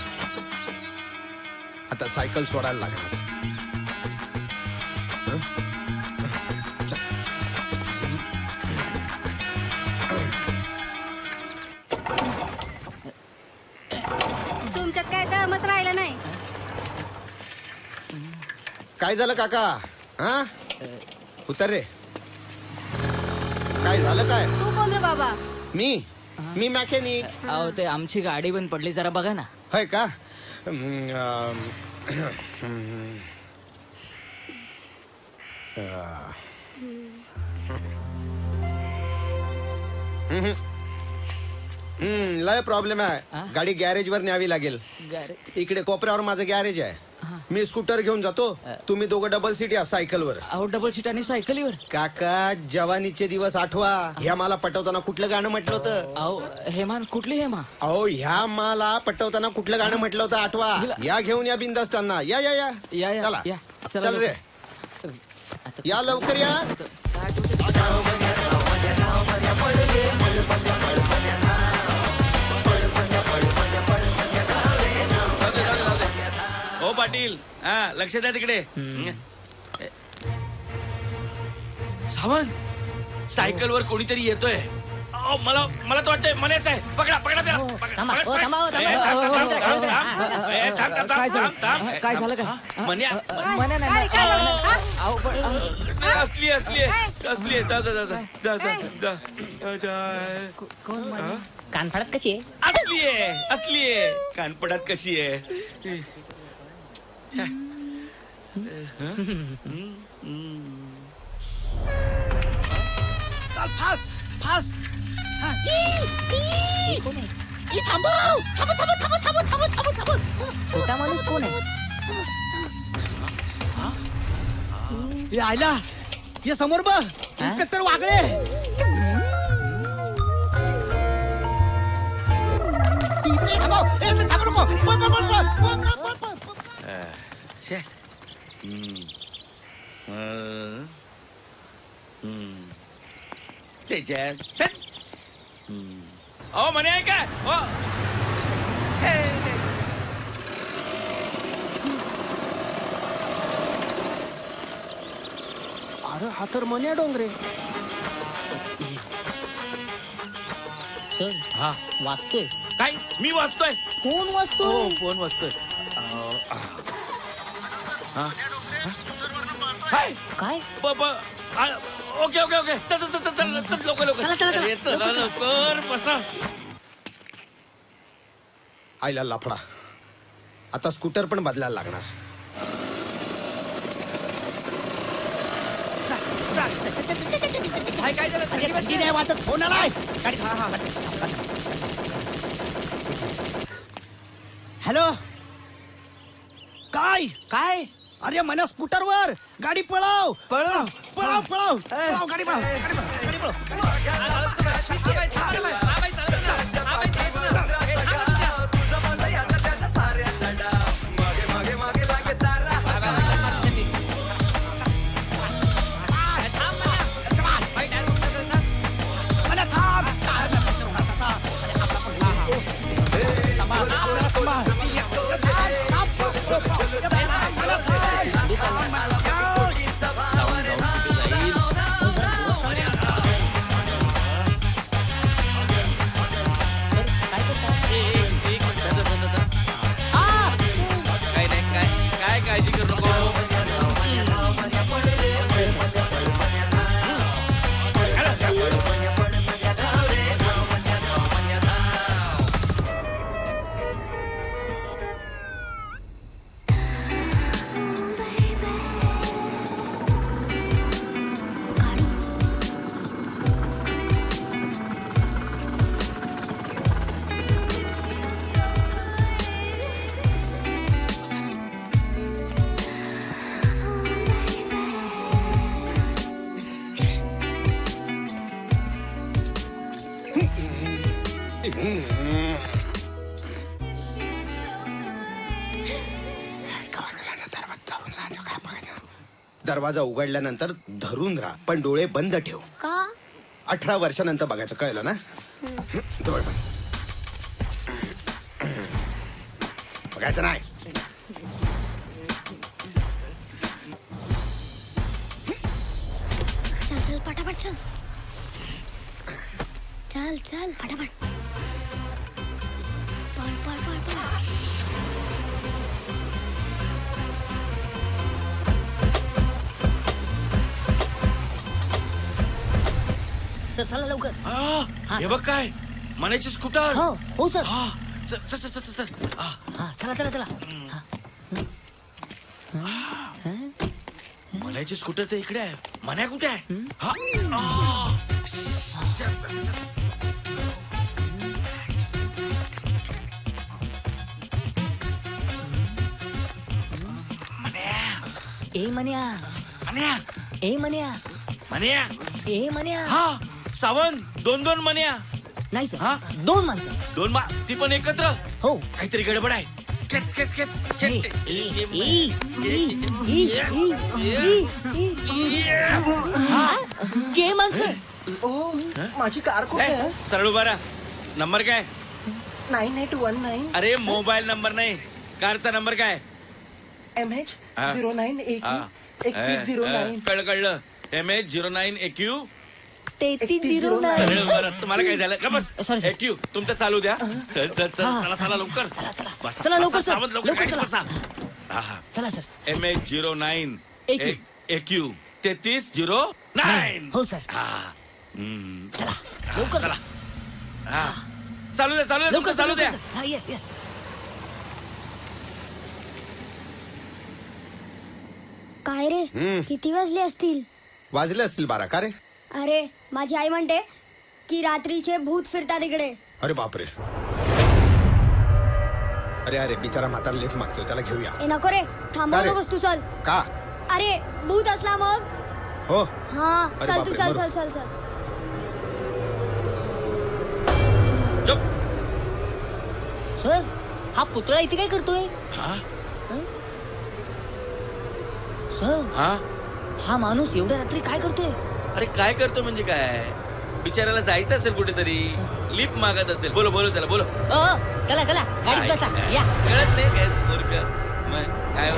आता सायकल सोडायला लागणार. तुमच्यात काय दमच राहिलं नाही. काय झालं काका? हा उतर रे. काय झालं काय? तू कोण रे बाबा? मी मॅकॅनिक. अहो ते आमची गाडी बंद पडली, जरा बघा ना. होय का? लय प्रॉब्लेम आहे. गाडी गॅरेज वर न्यावी लागेल. इकडे कोपऱ्यावर माझं गॅरेज आहे. मी स्कूटर घेऊन जातो, तुम्ही दोघं डबल सीट या सायकलवर. अहो डबल सीट आणि सायकलीवर? काका जवानीचे दिवस आठवा. ह्या मला पटवताना कुठलं गाणं म्हटलं होतं? अहो हेमान, कुठली हेमा? अहो ह्या मला पटवताना कुठलं गाणं म्हटलं होतं आठवा. या घेऊन या बिंदास्ताना. या या या या चला या. चल रे, या लवकर या. हो पाटील, हा लक्ष द्या तिकडे. सावंत, सायकलवर कोणीतरी येतोय. मला तर वाटतंय मन्याच आहे. पकडा त्याला. काय झालं का? मन्या असली आहे. कानफडात कशी आहे? असली आहे. कानपडात कशी आहे? चल फास्ट फास्ट थांबव थांबव थांबव थांबव थांबव थांबव थांबव थांबव छोटा माणूस कोण आहे? हे आयला ये समोर बघ इन्स्पेक्टर वागळे इथे थांबव थांबू नको पळ, पळ, पळ, पळ, पळ, पळ, पळ. छे. त्याच्यात ओ म्हणे आहे का ओ अरे हा तर मन्या डोंगरे. सर हा वाचतोय. काय मी वाचतोय. कोण वाचतो? हो कोण वाचतोय. काय ओके ओके ओके चल चल चल चल चल लवकर लवकर चला, चला, चला. अरे, चला लवकर, चला. लवकर बसा. आईला लफडा आता स्कूटर पण बदलायला लागणार. काय झालं अरे, थंडी नाही वाटत फोन आलाय गाडी हॅलो काय काय अरे मना स्कूटरवर गाडी पळव पळव पळव पळव पळव गाडी पळव गाडी पळव गाडी पळव मला थांब आपल्याला सांभाळ काय नाही काय काळजी करू नको. दरवाजा उघडल्यानंतर धरून राहा पण डोळे बंद ठेव. का 18 वर्षानंतर बघायचं कळलं ना. डोळे बंद बघायचं नाही. चल चल पटापट चल चल चल पटापट पळ पळ पळ पळ सर चला लवकर. हे बघ काय मनाची स्कूटर. हो हो सर. चल चल चल चल चल. हा चला चला चला. मनाची स्कूटर तर इकडे आहे. मन्या कुठे आहे. ए मन्या मन्या ए मन्या मन्या ए मन्या. हा सावंत दोन दोन मन्या. नाही सर हा 2 माणसं. दोन ती पण एकत्र. हो काहीतरी गडबड आहे. खेच खेच खेच के माणसं. माझी कार कुठे आहे? सरळ उभा राहा. नंबर काय. 9819 अरे मोबाईल नंबर नाही कारचा नंबर काय. MH 09 3109. कळलं MH 09 AQ 3309. सरळ उभा राहा. तुम्हाला काय झालं का बस. Sorry, sir. AQ तुमचं चालू द्या. चल चल चल चला चला लवकर. चला चला बसा, चला लवकर बसा, सर सावंत, लवकर लवकर गाडीत चला. बसा. हा चला सर. MH 09 AQ. AQ 3309. हो सर. चला लवकर चला. हा चालू द्या चालू द्या लवकर तुमचं चालू द्या. हा येस येस. काय रे किती वाजले असतील? वाजले असतील 12 का रे? अरे माझी आई म्हणते की रात्रीचे भूत फिरतात इकडे. अरे बापरे. अरे अरे बिचारा म्हातारा लिफ्ट मागतोय, त्याला घेऊया. ए नको रे, थांबव का रे? नकोस तू, चल. का? अरे भूत असला मग. हो हा अरे चल तू, बापरे, चल मरू. चल चल चल. सर हा पुतळा इथे काय करतोय? सर हा माणूस एवढ्या रात्री काय करतोय? अरे काय करतो म्हणजे काय, बिचाराला जायचं असेल कुठेतरी, लिफ्ट मागत असेल. बोलो बोलो त्याला बोलो. चला चला गाडीत बसा या. कळत नाही काय मूर्ख. मग काय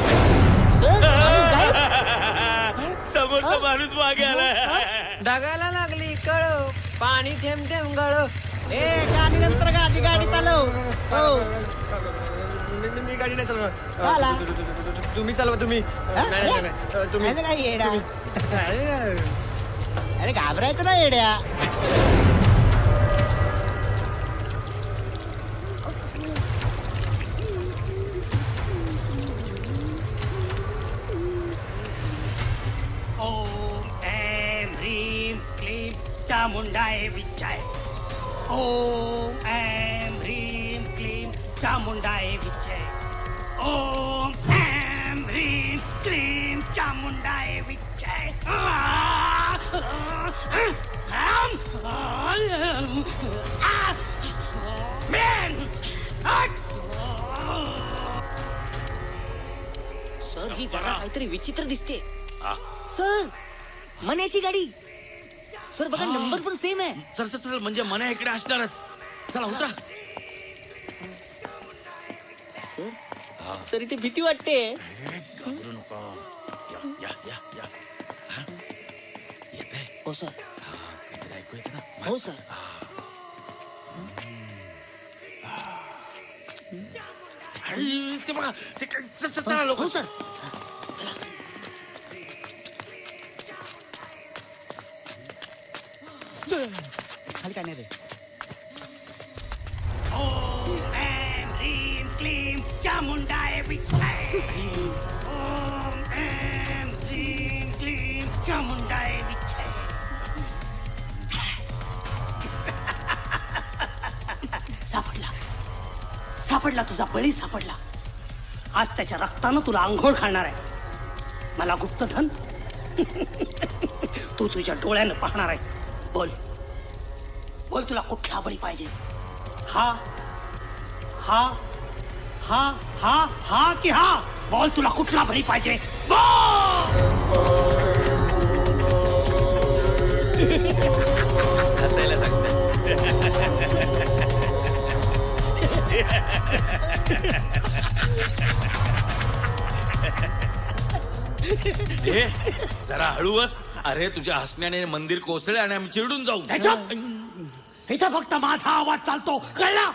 सर समोरचा माणूस मागे आला. ढगाला लागली कळ, पाणी थेंब थेंब गळ. गाडी नंतर गाडी चालव. हो मी गाडी नाही चालवणार. चला. तुम्ही चालवा तुम्ही. तुम्ही काय येड्या. अरे अरे घाबरायचं ना येड्या. ओम ऐं ह्रीं क्लीं चामुंडाय विच्चाय. ओम ऐं ह्रीं क्लीं चामुंडाय विच्चाय. ओम ऐं ह्रीं क्लीं चामुंडाय विच्चाय. सर ही जरा काहीतरी विचित्र दिसते. सर मन्याची गाडी. सर बघा नंबर पण सेम आहे. चल चल चल, म्हणजे मना इकडे असणारच. चला होता. सर इथे भीती वाटते. घाबरू नको. या या या. येते. हो सर. काहीतरी ऐकू येतं ना. हो सर. ते बघा ते चला लोक. हो सर. खाली काय नाही रे. ओम ऐं ह्रीं क्लीं चामुंडाय विच्चाय. ओम ऐं ह्रीं क्लीं चामुंडाय विच्चाय. सापडला सापडला तुझा बळी सापडला. आज त्याच्या रक्तानं तुला आंघोळ घालणार आहे. मला गुप्तधन तू तुझ्या डोळ्यानं पाहणार आहेस. बोल बोल तुला कुठला बळी पाहिजे. हा हा हा हा हा की हा. बोल तुला कुठला बळी पाहिजे. हसायला ए जरा हळूच. अरे तुझ्या हसण्याने मंदिर कोसळे आणि आम्ही चिरडून जाऊ. इथं फक्त माझा आवाज चालतो, कळला?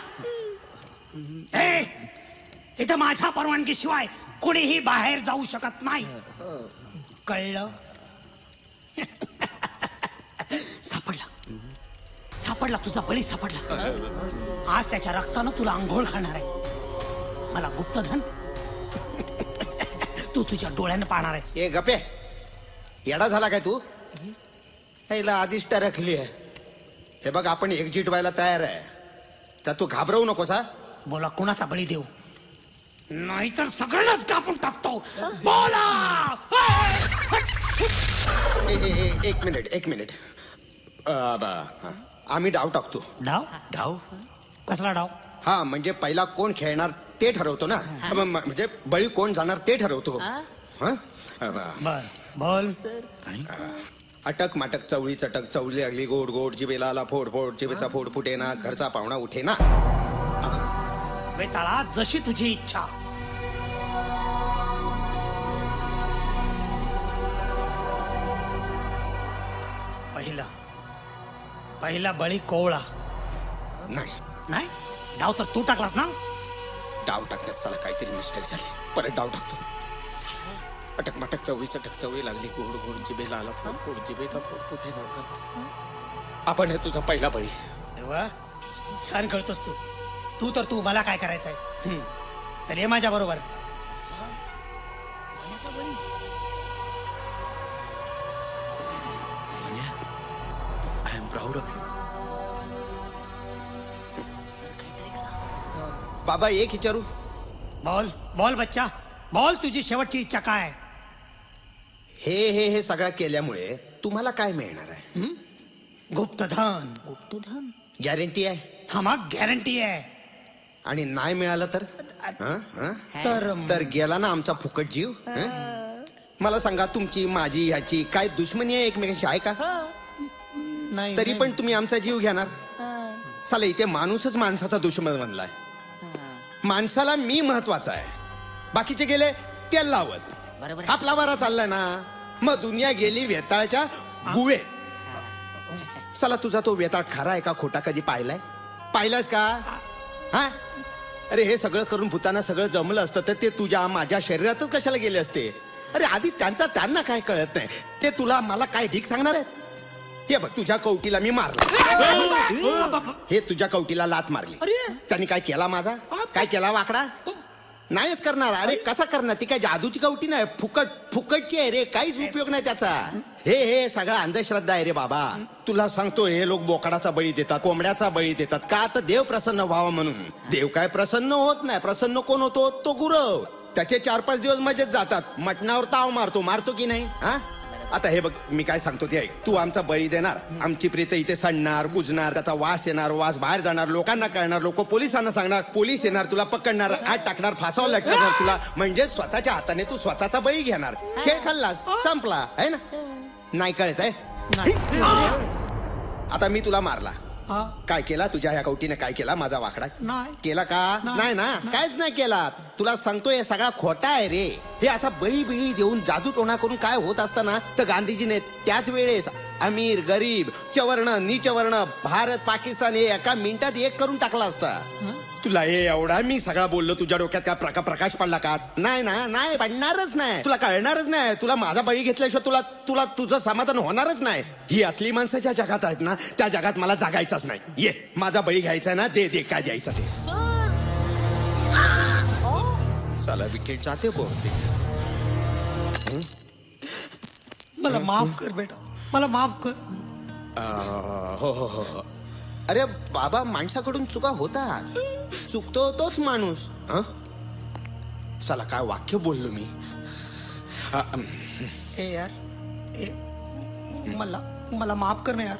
इथं माझ्या परवानगी शिवाय कुणीही बाहेर जाऊ शकत नाही, कळलं? सापडला सापडला तुझा बळी सापडला. आज त्याच्या रक्तानं तुला आंघोळ घालणार आहे. मला गुप्तधन तू तुझ्या डोळ्यानं पाहणार आहेस. ए गप्पे, येडा झाला काय तू? हिला आधीच टरकली आहे. हे बघ आपण एक्झिट व्हायला तयार आहे, तर तू घाबरवू नकोस. हा बोला कोणाचा बळी देऊ, नाहीतर सगळंच कापून टाकतो. बोला. एक मिनिट. आम्ही डाव टाकतो. डाव? डाव कसला डाव? हा म्हणजे पहिला कोण खेळणार ते ठरवतो ना. म्हणजे बळी कोण जाणार ते ठरवतो. बर बोल. अटक माटक चवळी चटक चवळी लागली गोड गोड जिबेला आला फोड फोड जिबेचा फोड फुटे ना घरचा पाहुणा उठे ना. वेताळा जशी तुझी इच्छा. पहिला बळी कोवळा. नाही डाव तर तू टाकलास ना. डाव टाकण्यात साला काहीतरी मिस्टेक झाली, परत डाव टाकतो. अटक माटक चवळी चटक चवळी लागली गोड गोड जिबेला आला फोड फोड जिबेचा फोड फुटे ना. आपण हे तुझा पहिला बळी. तेव्हा छान कळतोस तू तर तू मला काय करायचंय. चल ये माझ्या बरोबर. Proud of you. बाबा एक विचारू. बोल बोल बच्चा बोल, तुझी शेवटची इच्छा काय? हे सगळं केल्यामुळे तुम्हाला काय मिळणार आहे? गुप्तधन. गुप्तधन गॅरंटी आहे? हा मग गॅरंटी आहे. आणि नाही मिळालं तर? तर गेला ना आमचा फुकट जीव. मला सांगा, तुमची माझी ह्याची काय दुश्मनी आहे एकमेकांशी, आहे का? नाही. तरी पण तुम्ही आमचा जीव घेणार? साला इथे माणूसच माणसाचा दुश्मन बनलाय. माणसाला मी महत्वाचा आहे, बाकीचे गेले तेल लावत. आपला वारा चाललाय ना, मग दुनिया गेली वेताळाच्या गुवे. साला तुझा तो वेताळ खरा आहे का खोटा कधी पाहिलास का? हा, अरे हे सगळं करून भूताना सगळं जमलं असतं तर ते तुझ्या माझ्या शरीरातच कशाला गेले असते? अरे आधी त्यांना काय कळत नाही, ते तुला मला काय ढीक सांगणार आहेत? हे बघ, तुझ्या कवटीला मी मारलं, हे तुझ्या कवटीला लात मारली. त्यांनी काय केला माझा? काय केला वाकडा? नाहीच करणार. अरे कसा करणार? ती काय जादूची कवटी नाही, फुकटची आहे रे, काहीच उपयोग नाही त्याचा. हे सगळं अंधश्रद्धा आहे रे बाबा. तुला सांगतो, हे लोक बोकडाचा बळी देतात, कोंबड्याचा बळी देतात का? तर देव प्रसन्न व्हावा म्हणून. देव काय प्रसन्न होत नाही. प्रसन्न कोण होतो? तो गुरव. त्याचे 4-5 दिवस मजेत जातात. मटणावर ताव मारतो की नाही? हा, आता हे बघ, मी काय सांगतो ते ऐक. तू आमचा बळी देणार, आमची प्रीत इथे सडणार कुजणार, त्याचा वास येणार, वास बाहेर जाणार, लोकांना कळणार, लोक पोलिसांना सांगणार, पोलीस येणार, तुला पकडणार, आत टाकणार, फासावर लटकणार तुला. म्हणजे स्वतःच्या हाताने तू स्वतःचा बळी घेणार. खेळ खाल्लास, संपला आहे ना? नाही कळत आहे? आता मी तुला मारला, काय केला? तुझ्या ह्या कवटीने काय केला? माझा वाकडा केला का? नाही ना, काहीच नाही केला. तुला सांगतोय हे सगळा खोटा आहे रे. हे असा बळी बिळी देऊन जादू टोणा करून काय होत असताना तर गांधीजीने त्याच वेळेस अमीर गरीब चवर्ण नीचवर्ण भारत पाकिस्तान हे एका मिनिटात एक करून टाकला असता. तुला हे एवढा मी सगळा बोललो, तुझ्या डोक्यात काय प्रकाश पडला का? नाही ना, नाही पडणारच नाही. तुला कळणारच नाही. तुला माझा बळी घेतल्याशिवाय तुला तुझं समाधान होणारच नाही. ही असली माणसं ज्या जगात आहेत ना, त्या जगात मला जगायचंच नाही. ये, माझा बळी घ्यायचा ना, दे काय द्यायचं ते. साला विकेट जाते बोलते. मला माफ कर बेटा, मला माफ कर. हो. अरे बाबा, माणसाकडून चुका होतात. चुकतो तोच माणूस. चला काय वाक्य बोललो मी. ए यार, मला माफ कर ना यार,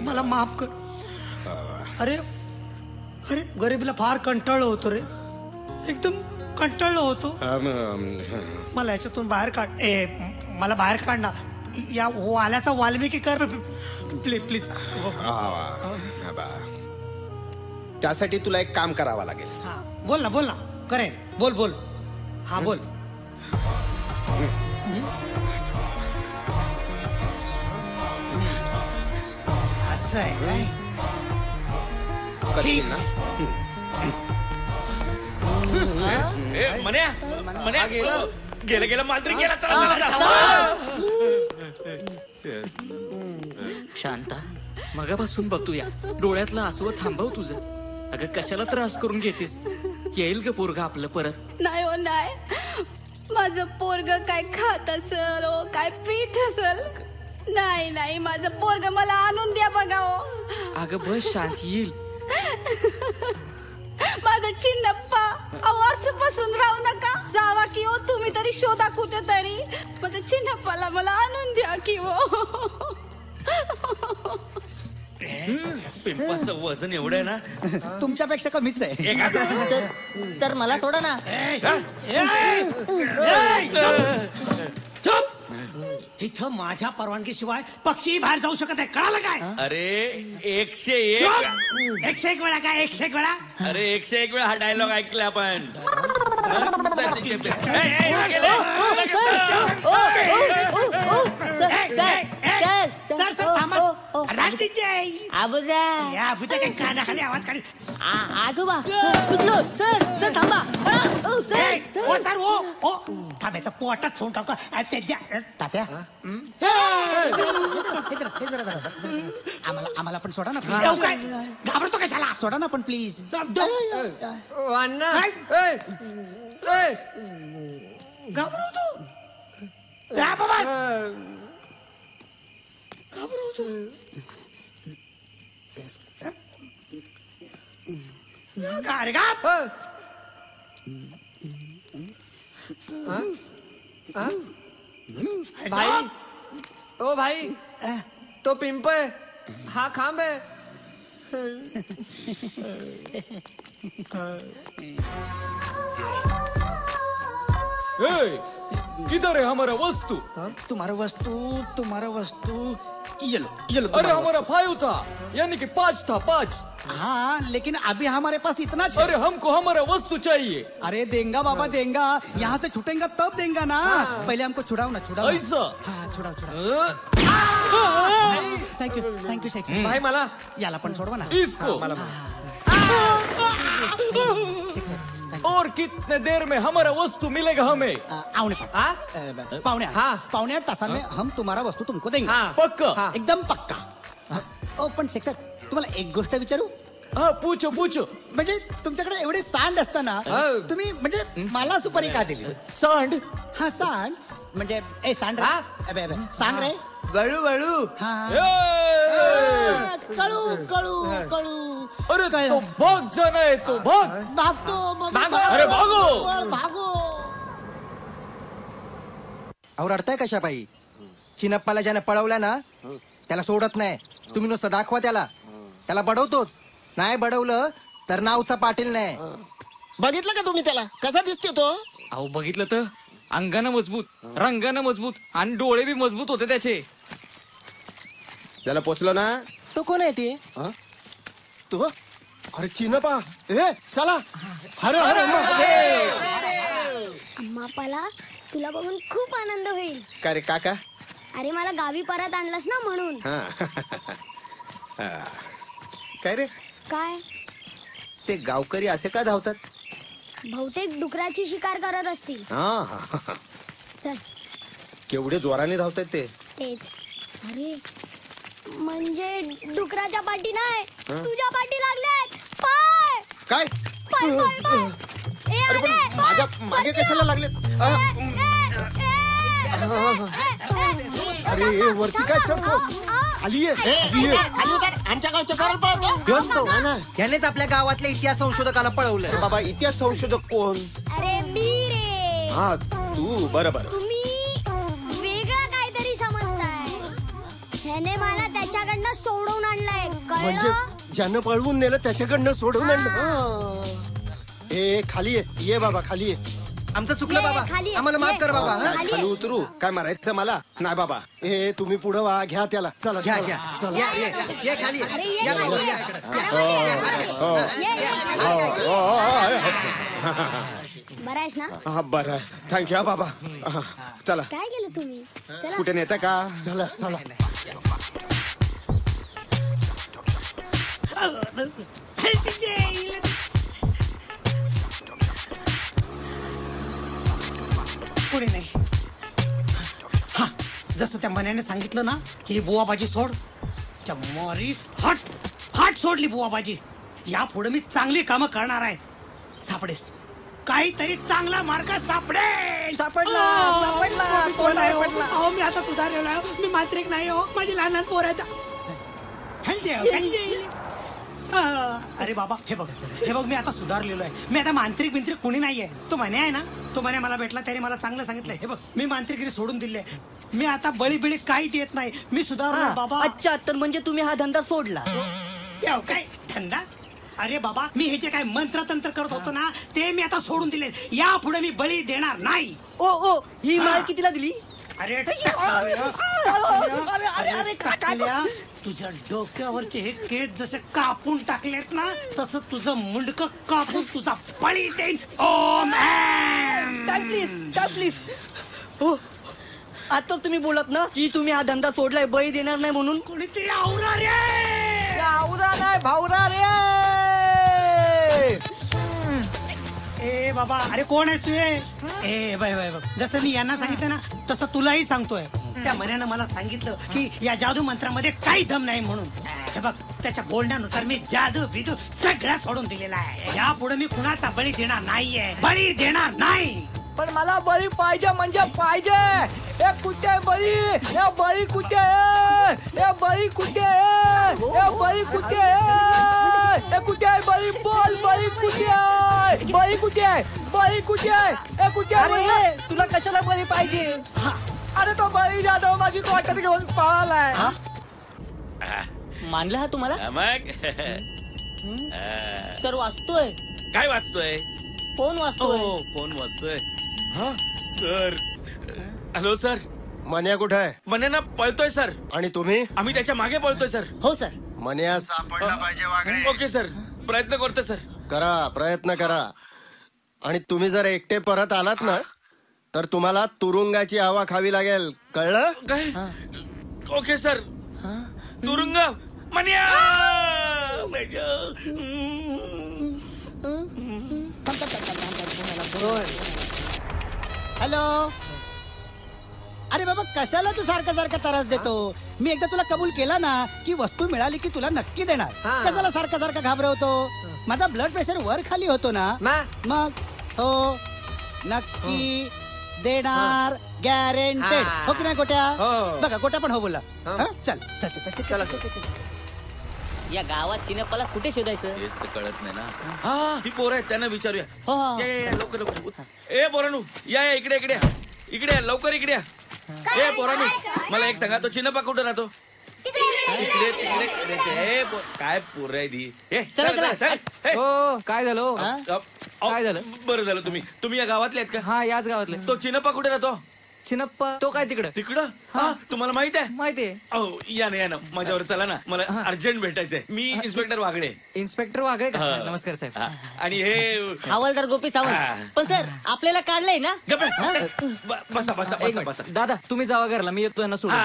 मला माफ कर. अरे गरीबीला फार कंटाळलो होतो रे, एकदम कंटाळलो होतो. मला याच्यातून बाहेर काढ. मला बाहेर काढ ना. या वाल्याचा वाल्मिकी कर प्लीज. त्यासाठी तुला एक काम करावं लागेल. बोल ना करेन. बोल. हा बोल. असं आहे काय? करशील ना? मन्या गेलं मांजरी गेला. शांता, मगापासून बघतोया डोळ्यातलं आसवं थांबव तुझं. अगं कशाला त्रास करून घेतेस? येईल ग पोरगा आपलं परत. नाही हो नाही, माझं पोरग काय खात असल हो, काय पीत असल. नाही, माझं पोरग मला आणून द्या बघा हो. अगं बस शांत, येईल. माझं चिन्नप्पा, अहो असं बसून राहू नका. जावा की हो, तुम्ही तरी शोधा कुठं तरी. माझं चिन्नप्पाला मला आणून द्या की हो. पिंपाचं वजन एवढं आहे ना, तुमच्यापेक्षा कमीच आहे. सर मला सोडा ना. इथं माझ्या परवानगीशिवाय पक्षी बाहेर जाऊ शकत आहे, कळालं काय? अरे 101 101 वेळा काय? 101 वेळा? अरे 101 वेळा हा डायलॉग ऐकला आपण. सर आबूजा काय कानाखाली आवाज काढ. आजोबा चुकलो. सर थांबा. सर ओ थांबायचं पोटात फोन टाका तात्या. आम्हाला पण सोडा ना प्लीज. घाबरतो कशाला? सोडा ना पण प्लीज. घाबरतो. अरे का भाई ओ भाई तो पिंप है हा खांब है किधर है हमारा वस्तु? तुम्हारा वस्तु ये लो अरे हमारा 5 था, यानी कि 5 था, 5। हाँ, लेकिन अभी हमारे पास इतना अरे हमको हमारा वस्तु चाहिए। अरे देंगा बाबा देंगा, यहाँ से छूटेंगा तब देंगा ना। पहले हमको छुड़ाओ ना, छुड़ाओ। ऐसा? हाँ, छुड़ाओ। थँक यू शेख भाई मला याला पण सोडवा ना इसको। और कितने देर में हमारा वस्तु मिलेगा हमें? पावणे 8 तासांनी हम तुम्हारा वस्तू तुमको देंगे। पक्का? एकदम पक्का। ओ पण शेख साहेब, तुम्हाला एक गोष्ट विचारू? हा, पूछो पूछो। म्हणजे तुमच्याकडे एवढे सांड असताना तुम्ही म्हणजे मला सुपारी का दिली? सांड? हा, सांड म्हणजे ए सांड रे, सांग रे, वळू वळू। कळू। अरे तो भाग जाना है, तो भागतो। अरे भागो। अहो रडताय कशा पायी? चिनप्पाला ज्याने पळवल्या ना त्याला सोडत नाही. तुम्ही नुसतं दाखवा त्याला बडवतोच. नाही बडवलं तर नावचा पाटील नाही. बघितलं का तुम्ही त्याला कसा दिसतोय तो? अहो बघितलं तर अंगानं मजबूत, रंगानं मजबूत आणि डोळे बी मजबूत होते त्याचे. त्याला पोचलं ना? तो कोण आहे ते? तो अरे चिनपा, ए चला. अरे अम्मापाला तुला बघून खूप आनंद होईल. काय रे काका? अरे मला गावी परत आणलंस ना म्हणून. काय रे? काय? ते गावकरी असे का धावतात? बहुतेक डुकराची शिकार करत असतील. चल. केवढे जोराने धावतात ते. तेच. अरे म्हणजे डुकराच्या पाठी नाही, तुझ्या पाठी लागल्यात. पाय काय? पाय पाय पाय. ए, अरे पण माझ्या मागे कशाला लागले? अरे वरती काय चढतो? खाली ये. आमच्या गावच्या पळतो. यानेच आपल्या गावातल्या इतिहास संशोधकाला पळवलं. बाबा इतिहास संशोधक कोण? अरे मी रे. हा तू. बरोबर. तुम्ही वेगळं काहीतरी समजताय. ह्याने मला त्याच्याकडनं सोडवून आणलंय, म्हणजे कळलं? ज्यानं पळवून नेलं त्याच्याकडनं सोडवून आणलं. ए खाली ये बाबा, खाली ये. आमचं चुकलं बाबा, आम्हाला माफ कर बाबा. खाली उतरू. काय मारायचं मला? नाही बाबा. ए तुम्ही पुढं वा, घ्या त्याला. चला घ्या चला. ये खाली. या बाबा, या इकडं. बरं आहेस ना? हा बरं. थँक्यू बाबा. चला. काय केलं तुम्ही? चला. कुठे नेता का? चला. पुढे नाही. हा, जसं त्या मन्याने सांगितलं ना की ही बुवाबाजी सोड, त्या मारी हाट सोडली बुवाबाजी. या पुढे मी चांगली कामं करणार आहे. सापडेल काहीतरी चांगला मार्ग सापडेल. सापडला. अहो मी आता सुधारलेलो आहे. मी मात्रिक नाही हो. माझी लहान पोर आहेत. अरे बाबा हे बघ मी आता सुधारलेलो आहे. मी आता मांत्रिक बिंत्रिक कोणी नाहीये. तो म्हणे आहे ना, तो म्हणे मला भेटला त्याने मला चांगलं सांगितलंय. हे बघ मी मांत्रिकगिरी सोडून दिले. मी आता बळी काही देत नाही. मी सुधारलो बाबा. अच्छा, तर म्हणजे तुम्ही हा धंदा सोडला? तेव्हा काय धंदा? अरे बाबा मी हे जे काय मंत्रतंत्र करत होतो ना ते मी आता सोडून दिले. या पुढे मी बळी देणार नाही. ओ ही माल कितीला दिली? अरे तुझ्या डोक्यावरचे हे केस जसे कापून टाकलेत ना तसं तुझं मुंडक कापून तुझा बळी देईन. ओम प्लीज. हो आता तुम्ही बोलत ना की तुम्ही हा धंदा सोडलाय, बळी देणार नाही म्हणून. कोणीतरी आवरा रे. आवरा नाही भावरा रे. ए बाबा अरे कोण आहेस तू? ए बाय बघ जसं मी यांना सांगितलं ना तसं तुलाही सांगतोय. त्या मन्यानं मला सांगितलं की या जादू मंत्रामध्ये काही दम नाही म्हणून. हे बघ त्याच्या बोलण्यानुसार मी जादू बिदू सगळं सोडून दिलेला आहे. या पुढे मी कुणाचा बळी देणार नाहीये. बळी देणार नाही. पण मला बळी पाहिजे म्हणजे पाहिजे. ए कुठे बळी? ए बळी कुठे? ए बळी कुठे? ए बळी कुठे? कुठे आहे बळी कुठे आहे ए कुठे आहे अरे म्हणलं? तुला कशाला बळी पाहिजे अरे तो बळी जाधव माझी क्वार्टर घेऊन पळालाय मानलं हा तुम्हाला मग सर वाचतोय काय वाचतोय? फोन वाचतोय फोन वाचतोय. हा सर. Hello sir. मन्या कुठे आहे? मन्या ना पळतोय सर. आणि तुम्ही? आम्ही त्याच्या मागे पळतोय सर. हो सर. मन्या सापडला पाहिजे वागळे. ओके सर, प्रयत्न करतो सर. करा, प्रयत्न करा. आणि तुम्ही जर एकटे परत आलात ना तर तुम्हाला तुरुंगाची हवा खावी लागेल, कळलं? काय? Okay sir. तुरुंग मन्या. हॅलो. अरे बाबा कशाला तू सारखं सारखं त्रास देतो? मी एकदा तुला कबूल केला ना की वस्तू मिळाली की तुला नक्की देणार. कशाला सारखं सारखं घाबरवतो? माझा ब्लड प्रेशर वर खाली होतो ना मग. हो नक्की देणार, गॅरेंटेड. हो की नाही गोट्या? बघा गोट्या पण हो बोला. चल चल चल चल चल. या गावात चिनप्पाला कुठे शोधायचं? तेच तर कळत नाही ना. हा ती पोरं आहेत त्यांना विचारूया. या, लवकर लवकर. ए पोरानू या इकडे इकडे इकडे लवकर इकडे. ए पोरानू मला एक सांगा, तो चिनप्पा कुठे राहतो? इकडे तिकडे. काय पोर आहे ती? हो काय झालं? काय झालं? बरं झालं तुम्ही या गावातले आहेत का? हा याच गावातले. तो चिनप्पा कुठे राहतो? चिनप्पा तो काय तिकडं? तिकडं? हा तुम्हाला माहित आहे? माहिती आहे. अहो या ना माझ्यावर चला ना, मला अर्जंट भेटायचंय. मी इन्स्पेक्टर वागळे. इन्स्पेक्टर वागळे का? नमस्कार साहेब. आणि हे हवालदार गोपी सावंत. पण सर आपल्याला काढलंय ना? बसा बसा बसा बसा. दादा तुम्ही जावा घरला, मी येतो ना सोडून.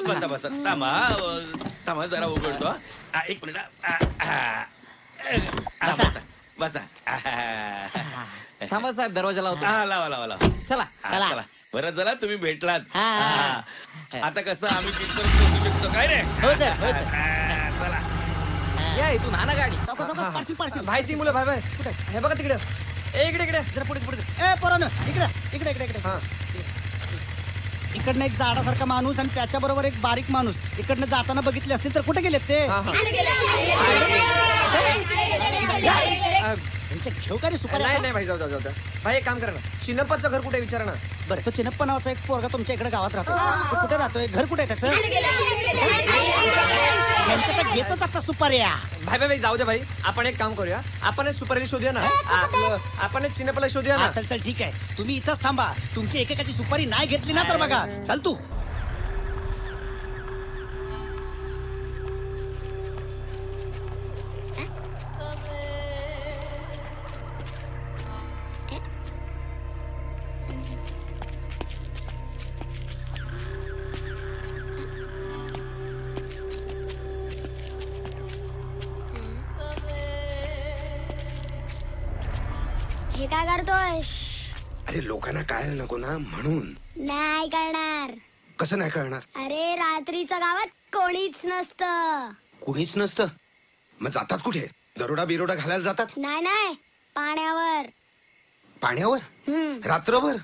बसा बसा. थांबा जरा उघडतो. एक मिनिट. बसा बसा. थांबा साहेब, दरवाजा लावतो. लावा लावा लावा. चला चला. बरं झाला तुम्ही भेटलात. आता कसं आम्ही तिथपर्यंत पोहोचू शकतो काय रे? हो सर हो सर. या इथून हा ना गाडी. भाई ती मुलं भाई कुठे हे बघा तिकडे. ए इकडे इकडे जरा पुढे पुढे. ए पोरानो इकडे इकडे इकडे इकडे. इकडनं एक झाडासारखा माणूस आणि त्याच्या बरोबर एक बारीक माणूस इकडनं जाताना बघितले असतील तर कुठे गेलेत ते? घेऊ का रे सुपारी? नाही भाई जाऊ जाऊ भाई एक काम करा ना, चिनप्पाचं घर कुठे विचारा ना. बरं तो चिनप्पा नावाचा एक पोरगा तुमच्या इकडे गावात राहतो. तो कुठे राहतोय? घर कुठे आहे त्याचं? घेतच आता सुपाऱ्या. भाई जाऊ दे भाई. आपण एक काम करूया, आपण सुपारी शोधूया ना. आपण चिनप्पाला शोधूया ना. चल चल ठीक आहे, तुम्ही इथंच थांबा. तुमची एकेकाची सुपारी नाही घेतली ना तर बघा. चल तू. हे काय करतोय? अरे लोकांना कळायला नको ना म्हणून. नाही करणार. कसं नाही कळणार? अरे रात्रीच्या गावात कोणीच नसतं. कुणीच नसतं? मग जातात कुठे? दरोडा बिरोडा घालायला जातात? नाही नाही पाण्यावर. पाण्यावर? रात्रभर?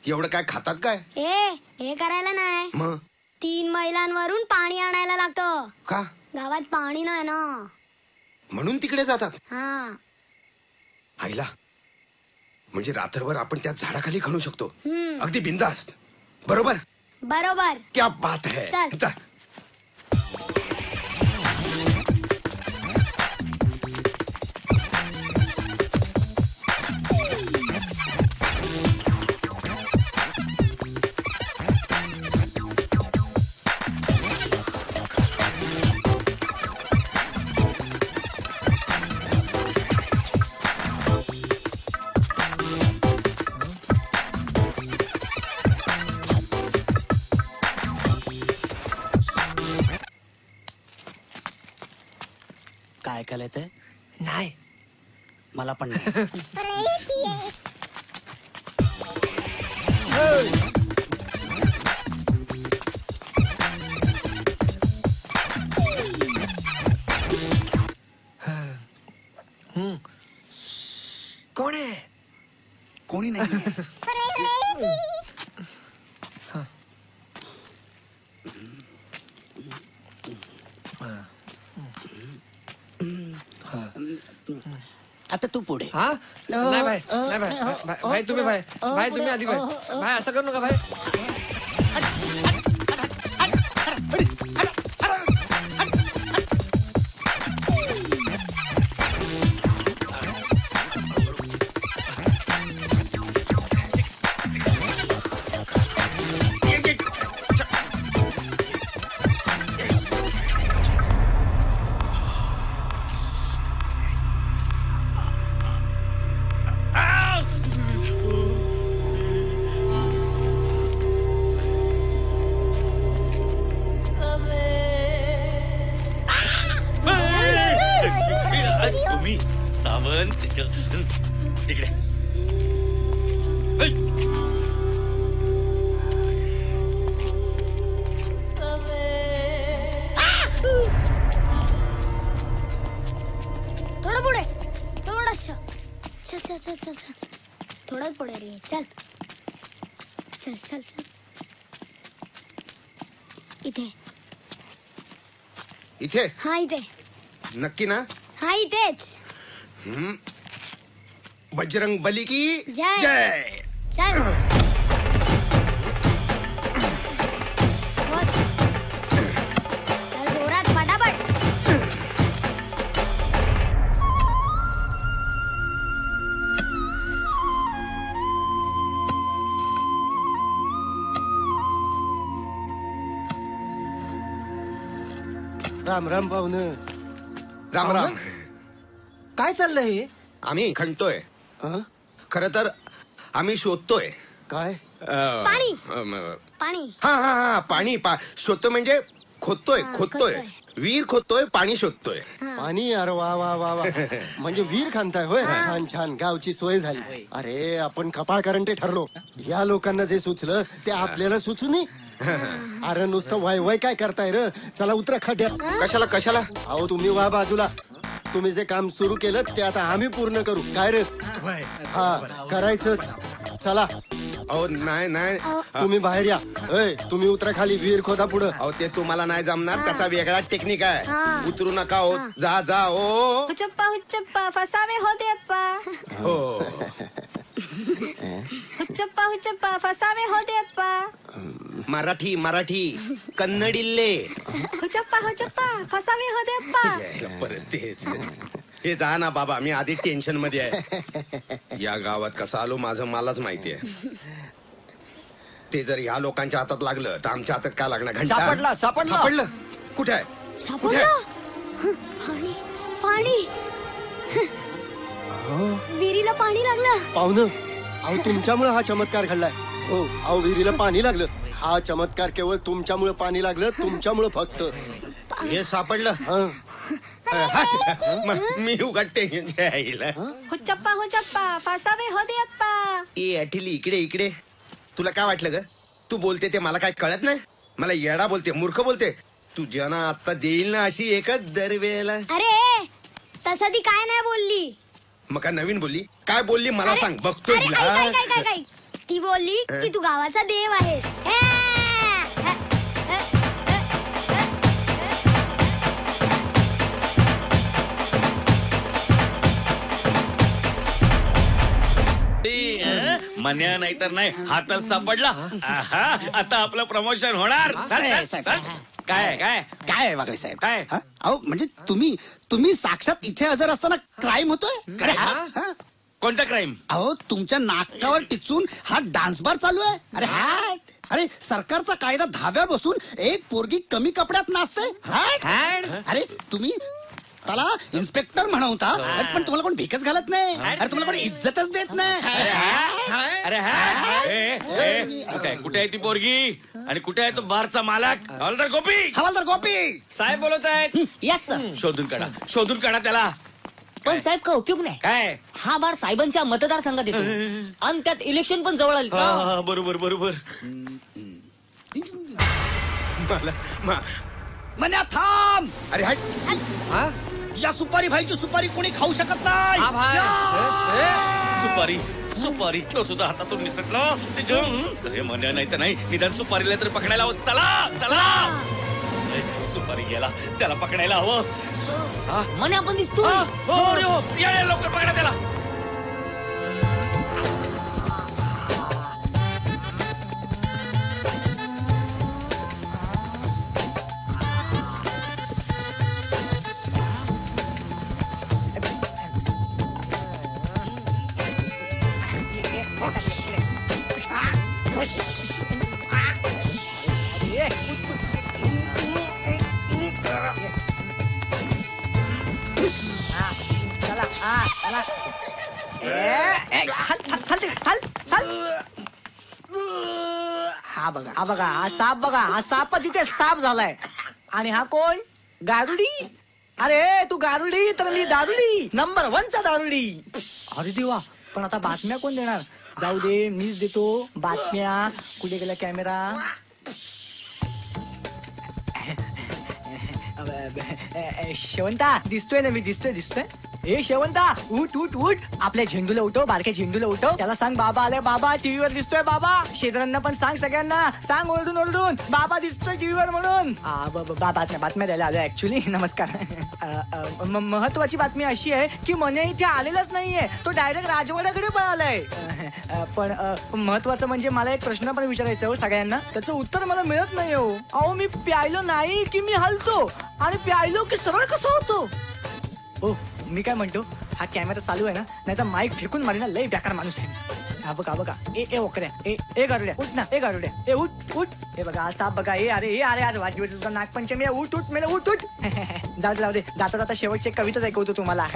एवढं काय खातात काय? हे करायला नाही. मग 3 मैलांवरून पाणी आणायला लागतं. का? गावात पाणी नाही ना म्हणून तिकडे जातात. हा. आईला म्हणजे रात्रभर आपण त्या झाडाखाली खणू शकतो अगदी बिंदास्त. बरोबर बरोबर. क्या बात है. चल. काय ऐकायला येतंय? नाही मला पण नाही. कोण आहे? कोणी नाही. आता तू पुढे. हा नाही भाई नाही भाई भाई तुम्ही भाई भाई तुम्ही आधी भाई भाई असं करू नका भाई. तुम्ही सावंत इकडे थोडं पुढे थोडंसं. चल चल चल चल चल थोडंच पुढे रे. चल चल चल चल. इथे. इथे हा इथे. नक्की ना? हा इथेच. बजरंग बली की जय. जय. चल. चल जोरात फटाफट. राम राम पाहुण. राम राम. काय चाललंय हे? आम्ही खणतोय. खर तर आम्ही शोधतोय. काय? पाणी. पाणी. हा हा हा पाणी शोधतोय म्हणजे खोदतोय खोदतोय. विहीर खोदतोय पाणी शोधतोय. पाणी. अरे वा वा वा वा. म्हणजे विहीर खांताय होय. छान छान. गावची सोय झाली. अरे आपण कपाळ करंटे ठरलो. या लोकांना जे सुचलं ते आपल्याला सुचू नये. अरे नुसतं वाय वाय काय करताय र. चला उतरा खड्ड्यात. कशाला कशाला? अहो तुम्ही वा बाजूला. तुम्ही जे काम सुरू केलं ते आता आम्ही पूर्ण करू. काय रे? हा करायचंच. चला. अहो नाही नाही तुम्ही बाहेर या. तुम्ही उतरा खाली. विहीर खोदा पुढं. अहो ते तुम्हाला नाही जमणार. त्याचा वेगळा टेक्निक आहे. उतरू नका हो. जा जा ओ. हुच्चप्पा फसावे हो देप्पा. हो हुच्चप्पा फसावे हो देप्पा. मराठी मराठी कन्नडिल्ले. हुच्चप्पा फसावे हो देप्पा. परत तेच. हे जा ना बाबा. मी आधी टेन्शन मध्ये आहे. या गावात कसं आलो माझं मलाच माहिती आहे. ते जर या लोकांच्या हातात लागलं तर आमच्या हातात काय लागणार? घंटा. सापडलं. कुठे आहे? कुठे आहे? पाणी. पाणी. विहिरीला पाणी लागलं. पाहुणं अहो तुमच्यामुळे हा चमत्कार घडलाय. हो अहो विहिरीला पाणी लागलं. हा चमत्कार केवळ तुमच्यामुळे पाणी लागलं. तुमच्यामुळे फक्त. हे सापडलं. मी उगा टेन्शन घ्यायला. हुच्चप्पा फसावे हो देप्पा. ए अठिली इकडे इकडे. तुला काय वाटलं ग? तू बोलते ते मला काय कळत नाही? मला येडा बोलते मूर्ख बोलते. तुझ्या ना आता देईल ना अशी एकच दरवेळेला. अरे तसं ती काय नाही बोलली. मग काय नवीन बोलली? काय बोलली मला सांग. बघतोय अरे, काय ती बोलली की तू गावाचा देव आहेस. मन्या नाही तर नाही. हातच सापडला. आहा, आता आपलं प्रमोशन होणार. काय काय काय वागळे साहेब? काय? अहो म्हणजे तुम्ही साक्षात इथे हजर असताना क्राईम होतोय. कोणता क्राईम? अहो तुमच्या नाकावर टिचून हा डान्स बार चालू आहे. अरे अरे सरकारचा कायदा धाब्यावर बसून एक पोरगी कमी कपड्यात नाचते. अरे तुम्ही त्याला इन्स्पेक्टर म्हणवता. पण तुम्हाला कोण भिकच घालत नाही. अरे तुम्हाला कोण इज्जतच देत नाही. अरे कुठे आहे ती पोरगी आणि कुठे आहे तो बारचा मालक? हवालदार गोपी साहेब बोलत आहेत. Yes sir. शोधून काढा त्याला. पण साहेब का उपयोग नाही. काय? हा बार साहेबांच्या मतदारसंघात येतो आणि त्यात इलेक्शन पण जवळ आली. बरोबर. मन्या थांब. अरे हट. या सुपारी भाईची सुपारी कोणी खाऊ शकत नाही. सुपारी तो सुद्धा हातातून निसटलो. मन्या नाही तर नाही. निदान सुपारीला तर पकडायला हवं. चला सुपारी गेला. त्याला पकडायला हवं. मने आपण दिसतो या लवकर पकडा त्याला. हा बघा हा साप बघा, हा सापच इथे साप झालाय. आणि हा कोण? गारुडी. अरे तू गारुडी तर मी दारुडी, नंबर 1चा दारुडी. अरे देवा, पण आता बातम्या कोण देणार? जाऊ दे, मीच देतो बातम्या. कुठे गेला कॅमेरा? शेवंता दिसतोय ना मी, दिसतोय. ए शेवंता, उठ उठ उठ, आपल्या झेंडूला उठव, बारक्या झेंडूला उठव. त्याला सांग बाबा आलाय, बाबा टीव्हीवर दिसतोय बाबा. शेजाऱ्यांना पण सांग, सगळ्यांना सांग ओरडून बाबा दिसतोय टीव्हीवर म्हणून. बातम्या द्यायला आलोय ऍक्च्युली. नमस्कार. महत्वाची बातमी अशी आहे की मने इथे आलेलाच नाहीये, तो डायरेक्ट राजवाड्याकडे पळालाय. पण महत्वाचं म्हणजे मला एक प्रश्न पण विचारायचा हो सगळ्यांना, त्याचं उत्तर मला मिळत नाही हो. अहो मी प्यायलो नाही की मी हलतो, आणि प्यायलो की सरळ कसं होतो? हो मी काय म्हणतो, हा कॅमेरा चालू आहे ना, नाही तर माईक फेकून मारी ना, लय बेकार माणूस आहे. हा बघा ए ओकड्या, ए गारुड्या उठ ना, ए गारुड्या ए उठ. हे बघा साप बघा, ए अरे आज वाढदिवस तुझा, नागपंचमी, उठ मेला उठ. जाऊ दे, जाता शेवटची एक कविताच ऐकवतो तुम्हाला.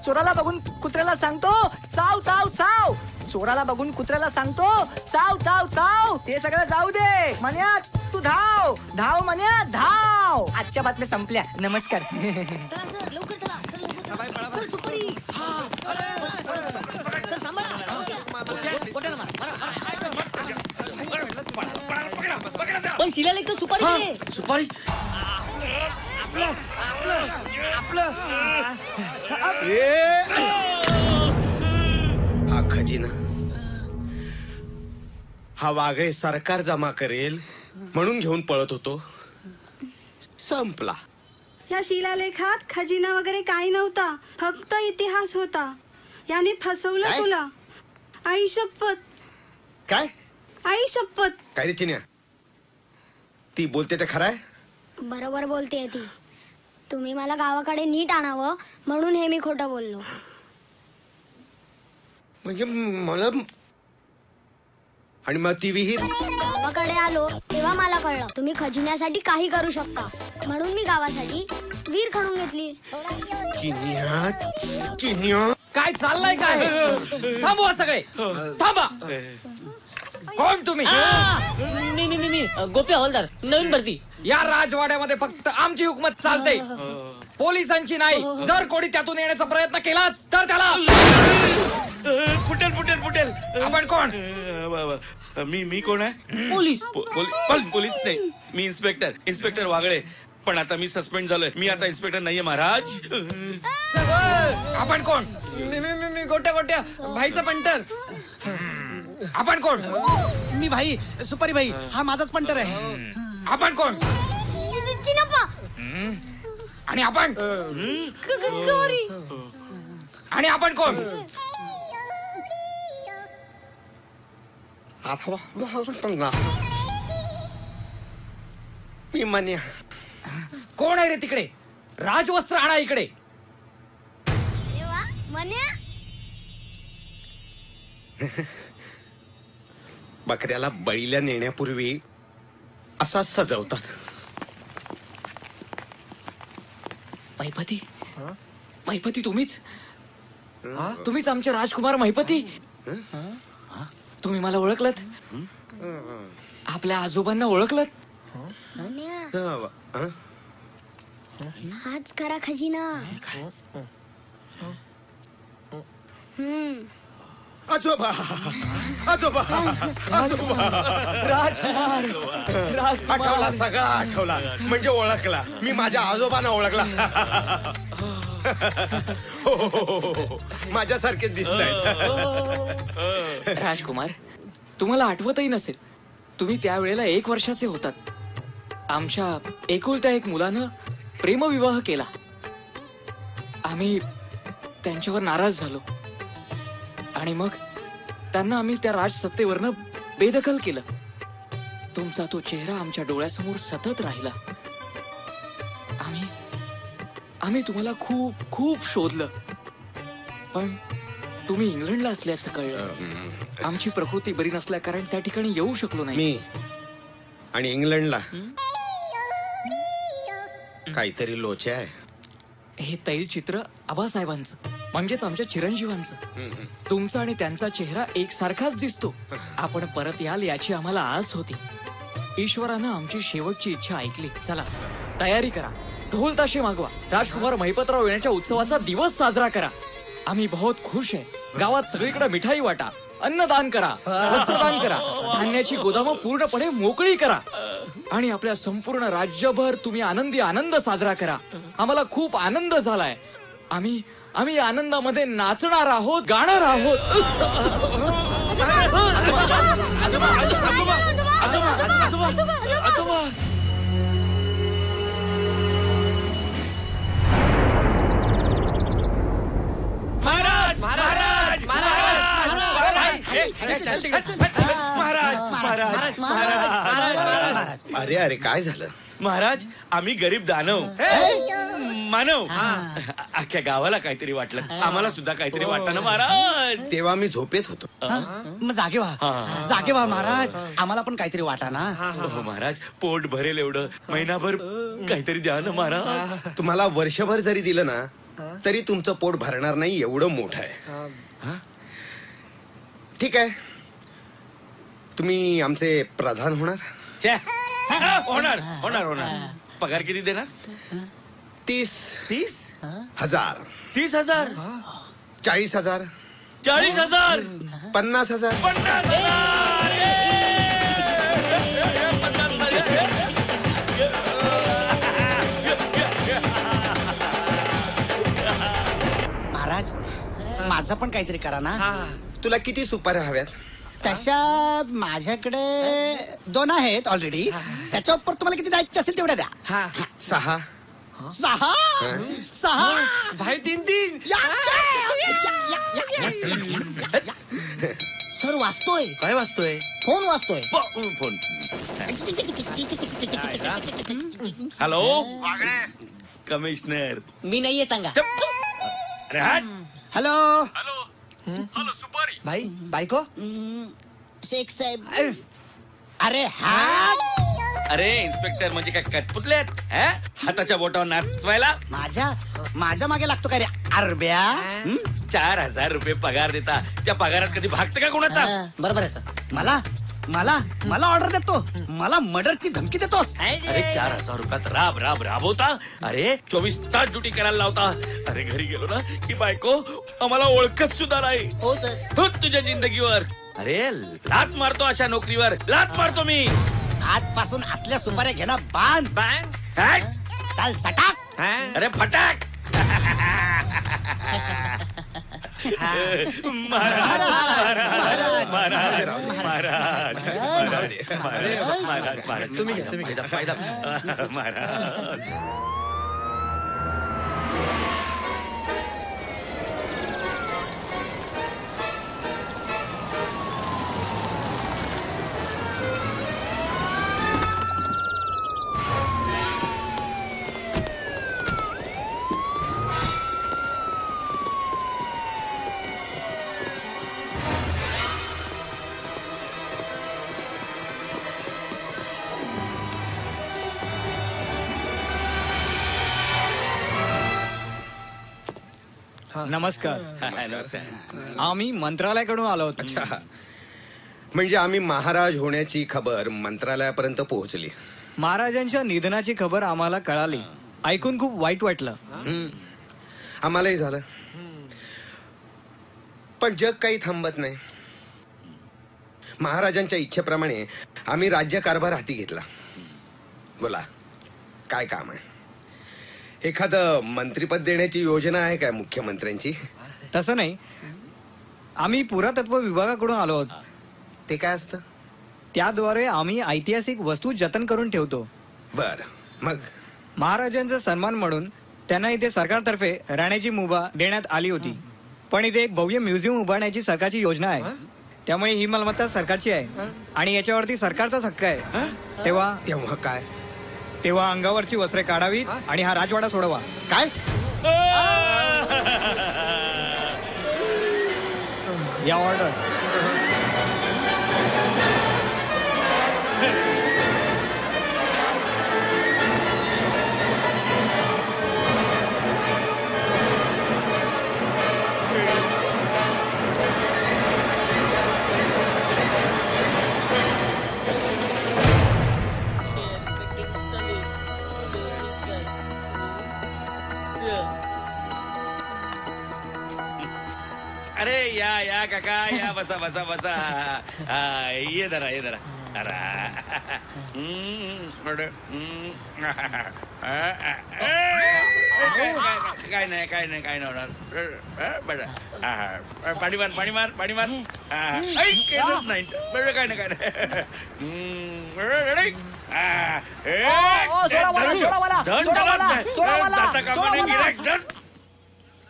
चोराला बघून कुत्र्याला सांगतो चाव चाव चाव. चोराला बघून कुत्र्याला सांगतो चाव चाव चाव. ते सगळं जाऊ दे, मन्या तू धाव मन्या धाव. आजच्या बातम्या संपल्या. नमस्कार. पण शिलालेख तर सुपारी. सुपारी हा खजिना हा वागळे सरकार जमा करेल म्हणून घेऊन पळत होतो, संपला. या शिलालेखात खजिना वगैरे काही नव्हता, फक्त इतिहास होता. याने फसवलं काय? तुला. आई शपथ. काय आई शपथ. काय रे चिन्या, ती बोलते ते खरं आहे? बरोबर बोलतेय ती. तुम्ही मला गावाकडे नीट आणावं म्हणून हे मी खोटं बोललो. म्हणजे मला, आणि मग ती विहीर? गावाकडे आलो तेव्हा मला कळलं तुम्ही खजिन्यासाठी काही करू शकता, म्हणून मी गावासाठी विहीर खणून घेतली. चिन्या काय चाललंय काय? थांबवा सगळे, थांबा. कोण तुम्ही? मी गोप्या हवालदार, नवीन भरती. या राजवाड्यामध्ये फक्त आमची हुकूमत चालते, पोलिसांची नाही. जर कोणी त्यातून येण्याचा प्रयत्न केलाच तर त्याला फुटेल. आपण कोण? मी कोण आहे? पोलीस. पोलीस नाही, मी इन्स्पेक्टर वागळे. पण आता मी सस्पेंड झालोय, मी आता इन्स्पेक्टर नाहीये महाराज. आपण कोण? मी गोट्या भाईचा पंटर. आपण कोण? मी भाई, सुपारी भाई, हा माझाच पंटर आहे. आपण कोण? चिनप्पा. आणि आपण? गौरी. आणि आपण कोण? मी मन्या. कोण आहे रे तिकडे? राजवस्त्र आणा इकडे. मन्या. बकऱ्याला बळीला नेण्यापूर्वी असा सजवतात. महिपती तुम्हीच आमचे राजकुमार महिपती. तुम्ही मला ओळखलत? आपल्या आजोबांना ओळखलत? हाच खरा खजिना. आजोबा आठवला, सगळा आठवला. म्हणजे ओळखला, मी माझ्या आजोबांना ओळखला. माझ्यासारखेच दिसतायत. राजकुमार, तुम्हाला आठवतही नसेल, तुम्ही त्यावेळेला 1 वर्षाचे होतात. आमच्या एकुलत्या एक मुलानं प्रेमविवाह केला. आम्ही त्यांच्यावर नाराज झालो आणि मग त्यांना आम्ही त्या राजसत्तेवरनं बेदखल केलं. तुमचा तो चेहरा आमच्या डोळ्यासमोर सतत राहिला. आम्ही तुम्हाला खूप खूप शोधलं, पण तुम्ही इंग्लंडला असल्याचं कळलं. आमची प्रकृती बरी नसल्या कारण त्या ठिकाणी येऊ शकलो नाही. मी आणि इंग्लंडला काहीतरी लोचे आहे. हे तैलचित्र आबासाहेबांचं म्हणजेच आमच्या चिरंजीवांचं. तुमचा आणि त्यांचा चेहरा एकसारखाच दिसतो. आपण परत याल याची आम्हाला आस होती. ईश्वरानं आमची शेवटची इच्छा ऐकली. चला तयारी करा, ढोल ताशे मागवा, राजकुमार महिपतराव येण्याच्या उत्सवाचा दिवस साजरा करा. आम्ही बहुत खुश आहे. गावात सगळीकडे मिठाई वाटा, अन्नदान करा, वस्त्रदान करा, धान्याची गोदामं पूर्णपणे मोकळी करा आणि आपल्या संपूर्ण राज्यभर तुम्ही आनंदी आनंद साजरा करा. आम्हाला खूप आनंद झालाय. आम्ही आनंदामध्ये नाचणार आहोत, गाणार आहोत. महाराज महाराज महाराज महाराज. अरे अरे काय झालं महाराज? आम्ही गरीब दानव मानव अख्ख्या गावाला काहीतरी वाटलं. आम्हाला सुद्धा काहीतरी वाटलं ना महाराज. तेव्हा मी झोपेत होतो. मग जागे व्हा महाराज, आम्हाला पण काहीतरी वाटा ना. हो महाराज, पोट भरेल एवढं महिनाभर काहीतरी द्या ना महाराज. तुम्हाला वर्षभर जरी दिलं ना तरी तुमचं पोट भरणार नाही, एवढं मोठं आहे. ठीक आहे, तुम्ही आमचे प्रधान होणार. होणार होणार होणार. पगार किती देणार? 30,000. 30,000. 40,000. 40,000. 50,000. 50,000. महाराज माझं पण काहीतरी करा ना. तुला किती सुपाऱ्या हव्यात? तशा माझ्याकडे 2 आहेत ऑलरेडी. त्याच्या उपर तुम्हाला किती द्यायचे असेल तेवढ्या द्या. 6. 6 भाई 3. सर वाचतोय. काय वाचतोय? फोन वाचतोय. फोन. Hello commissioner. मी नाहीये सांगा. हॅलो हॅलो सुपारी. भाई बायको शेख साहेब. अरे हा अरे इन्स्पेक्टर म्हणजे काय कटपुतले आहेत? हाताच्या बोटावर नाचवायला माझ्या मागे लागतो काय रे अरब्या? 4,000 रुपये पगार देता, त्या पगारात कधी भागतं का कोणाचा? बरोबर आहे सर. मला ऑर्डर देतो, मला मर्डरची धमकी देतोस. अरे 4,000 रुपयात राबवता. अरे 24 तास ड्युटी करायला लावता. अरे घरी गेलो ना की बायको आम्हाला ओळखत सुद्धा नाही. हो सर. तू तुझ्या जिंदगीवर अरे लात मारतो, अशा नोकरीवर लात मारतो मी. आजपासून असल्या सुपाऱ्या घेणं बांध. चाल सटाक. अरे फटाक. तुम्ही घ्या महाराज. नमस्कार. आम्ही मंत्रालयाकडून आलो होतो. अच्छा, म्हणजे आम्ही महाराज होण्याची खबर मंत्रालयापर्यंत पोहोचली. महाराजांच्या निधनाची खबर आम्हाला कळाली. ऐकून खूप वाईट वाटलं. आम्हालाही झालं, पण जग काही थांबत नाही. महाराजांच्या इच्छेप्रमाणे आम्ही राज्यकारभार हाती घेतला. बोला काय काम आहे? एखादं मंत्रीपद देण्याची योजना आहे काय मुख्यमंत्र्यांची? तसं नाही, आम्ही पुरातत्व विभागाकडून आलो आहोत. ते काय असतं? त्याद्वारे आम्ही ऐतिहासिक वस्तू जतन करून ठेवतो. बर, मग महाराजांचा सन्मान म्हणून त्यांना इथे सरकारतर्फे राहण्याची मुभा देण्यात आली होती. पण इथे एक भव्य म्युझियम उभारण्याची सरकारची योजना आहे. त्यामुळे ही मालमत्ता सरकारची आहे आणि याच्यावरती सरकारचाच हक्क आहे. तेव्हा काय? तेव्हा अंगावरची वस्त्रे काढावीत आणि हा राजवाडा सोडवा. काय? या ऑर्डर. अरे या काका या बसा बसा बसा ये जरा अरे काय नाही होणार. पाणी मार केलंच नाही बरं काय नाही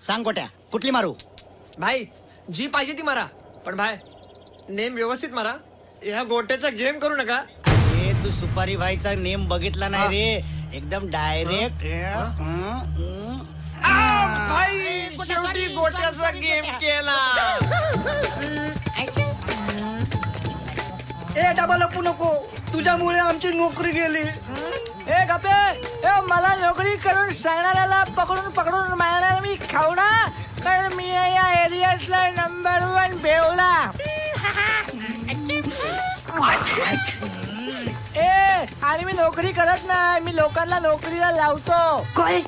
सांग गोट्या कुठली मारू? भाई जी पाहिजे ती मारा, पण भाई नेम व्यवस्थित मारा. ह्या गोट्याचा गेम करू नका. अरे तू सुपारी भाईचा नेम बघितला नाही रे, एकदम डायरेक्ट. भाई शेवटी गोट्याचा गेम केला. ए डबा लपू नको, तुझ्यामुळे आमची नोकरी गेली. ए गपे, ए मला नोकरी करून सांगणाऱ्याला पकडून मारणार मी खावडा, कारण मी या एरियातला नंबर 1 बेवला. ए आणि मी नोकरी करत नाही, मी लोकांना नोकरीला लावतो. काय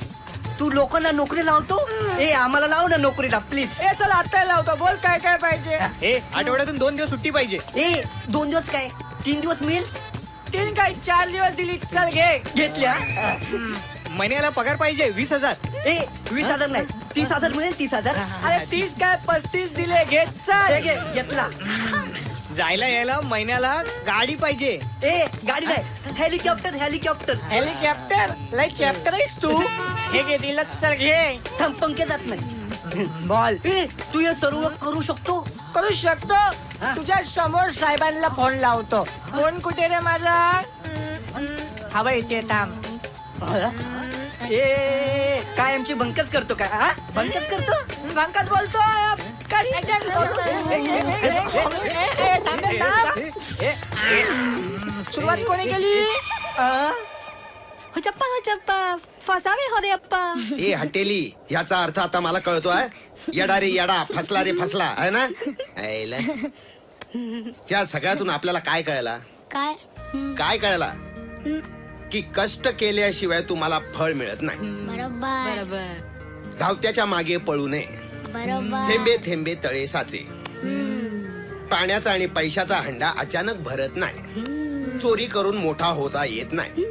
तू लोकांना नोकरी लावतो? ए आम्हाला लाव ना नोकरीला प्लीज. ए चल आता लावतो, बोल काय काय पाहिजे. ए आठवड्यातून 2 दिवस सुट्टी पाहिजे. ए 2 दिवस काय 3 दिवस मिळेल? 3 काय 4 दिवस दिली. चल घे. घेतल्या. महिन्याला पगार पाहिजे 20,000. ए 20,000 नाही 30,000 मिळेल. 30,000. अरे 30 काय 35 दिले. घे चल. घेतला. जायला यायला महिन्याला गाडी पाहिजे. ए गाडी नाही हेलिकॉप्टर. लय चॅप्टर आहेस तू. हे घे दिलं. चल घे. थांब पंखे जात नाही. बॉल. ए तू हे सर्व करू शकतो? करू शकतो. तुझ्या समोर साहेबांना फोन लावतो. फोन कुठे रे माझा? हवा इथे थांब. ए काय आमची बंकच करतो काय? हा बंकच करतो. बंकच बोलतो. सुरुवात कोणी केली? हो चप्पा फसावे हो रे अप्पा. ए हटेली, याचा अर्थ आता मला कळतोय. येडा रे येडा, फसला रे फसला, आहे ना? ऐला. या सगळ्यातून आपल्याला काय कळला? काय कळला? की कष्ट केल्याशिवाय तुम्हाला फळ मिळत नाही. बरोबर. धावत्याच्या मागे पळू नये. बरोबर. थेंबे थेंबे तळे साचे. पाण्याचा आणि पैशाचा हंडा अचानक भरत नाही. चोरी करून मोठा होता येत नाही.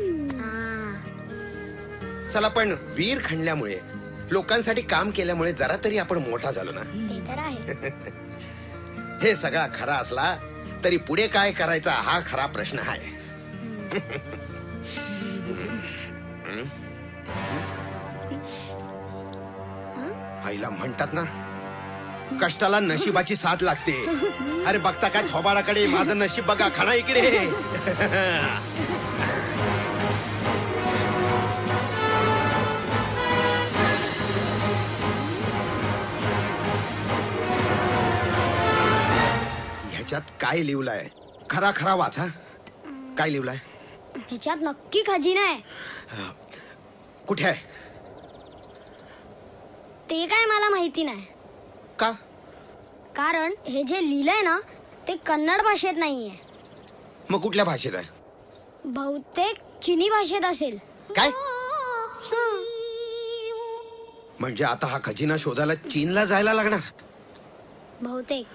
चला पण वीर खणल्यामुळे, लोकांसाठी काम केल्यामुळे जरा तरी आपण मोठा झालो ना. ते तर आहे. हे सगळा खरा असला तरी पुढे काय करायचा हा खरा प्रश्न आहे. आईला म्हणतात ना, कष्टाला नशिबाची साथ लागते. अरे बघता काय थोबाडाकडे, माझं नशीब बघा, खाना इकडे. ह्याच्यात काय लिहिलंय? खरा वाचा. काय लिहिलंय? ह्याच्यात नक्की खजिना आहे. कुठे आहे? ते काय मला माहिती नाही. का? कारण हे जे लिहिलंय ना ते कन्नड भाषेत नाहीये. मग कुठल्या भाषेत आहे? बहुतेक चिनी भाषेत असेल. काय? म्हणजे आता हा खजिना शोधायला चीनला जायला लागणार? बहुतेक.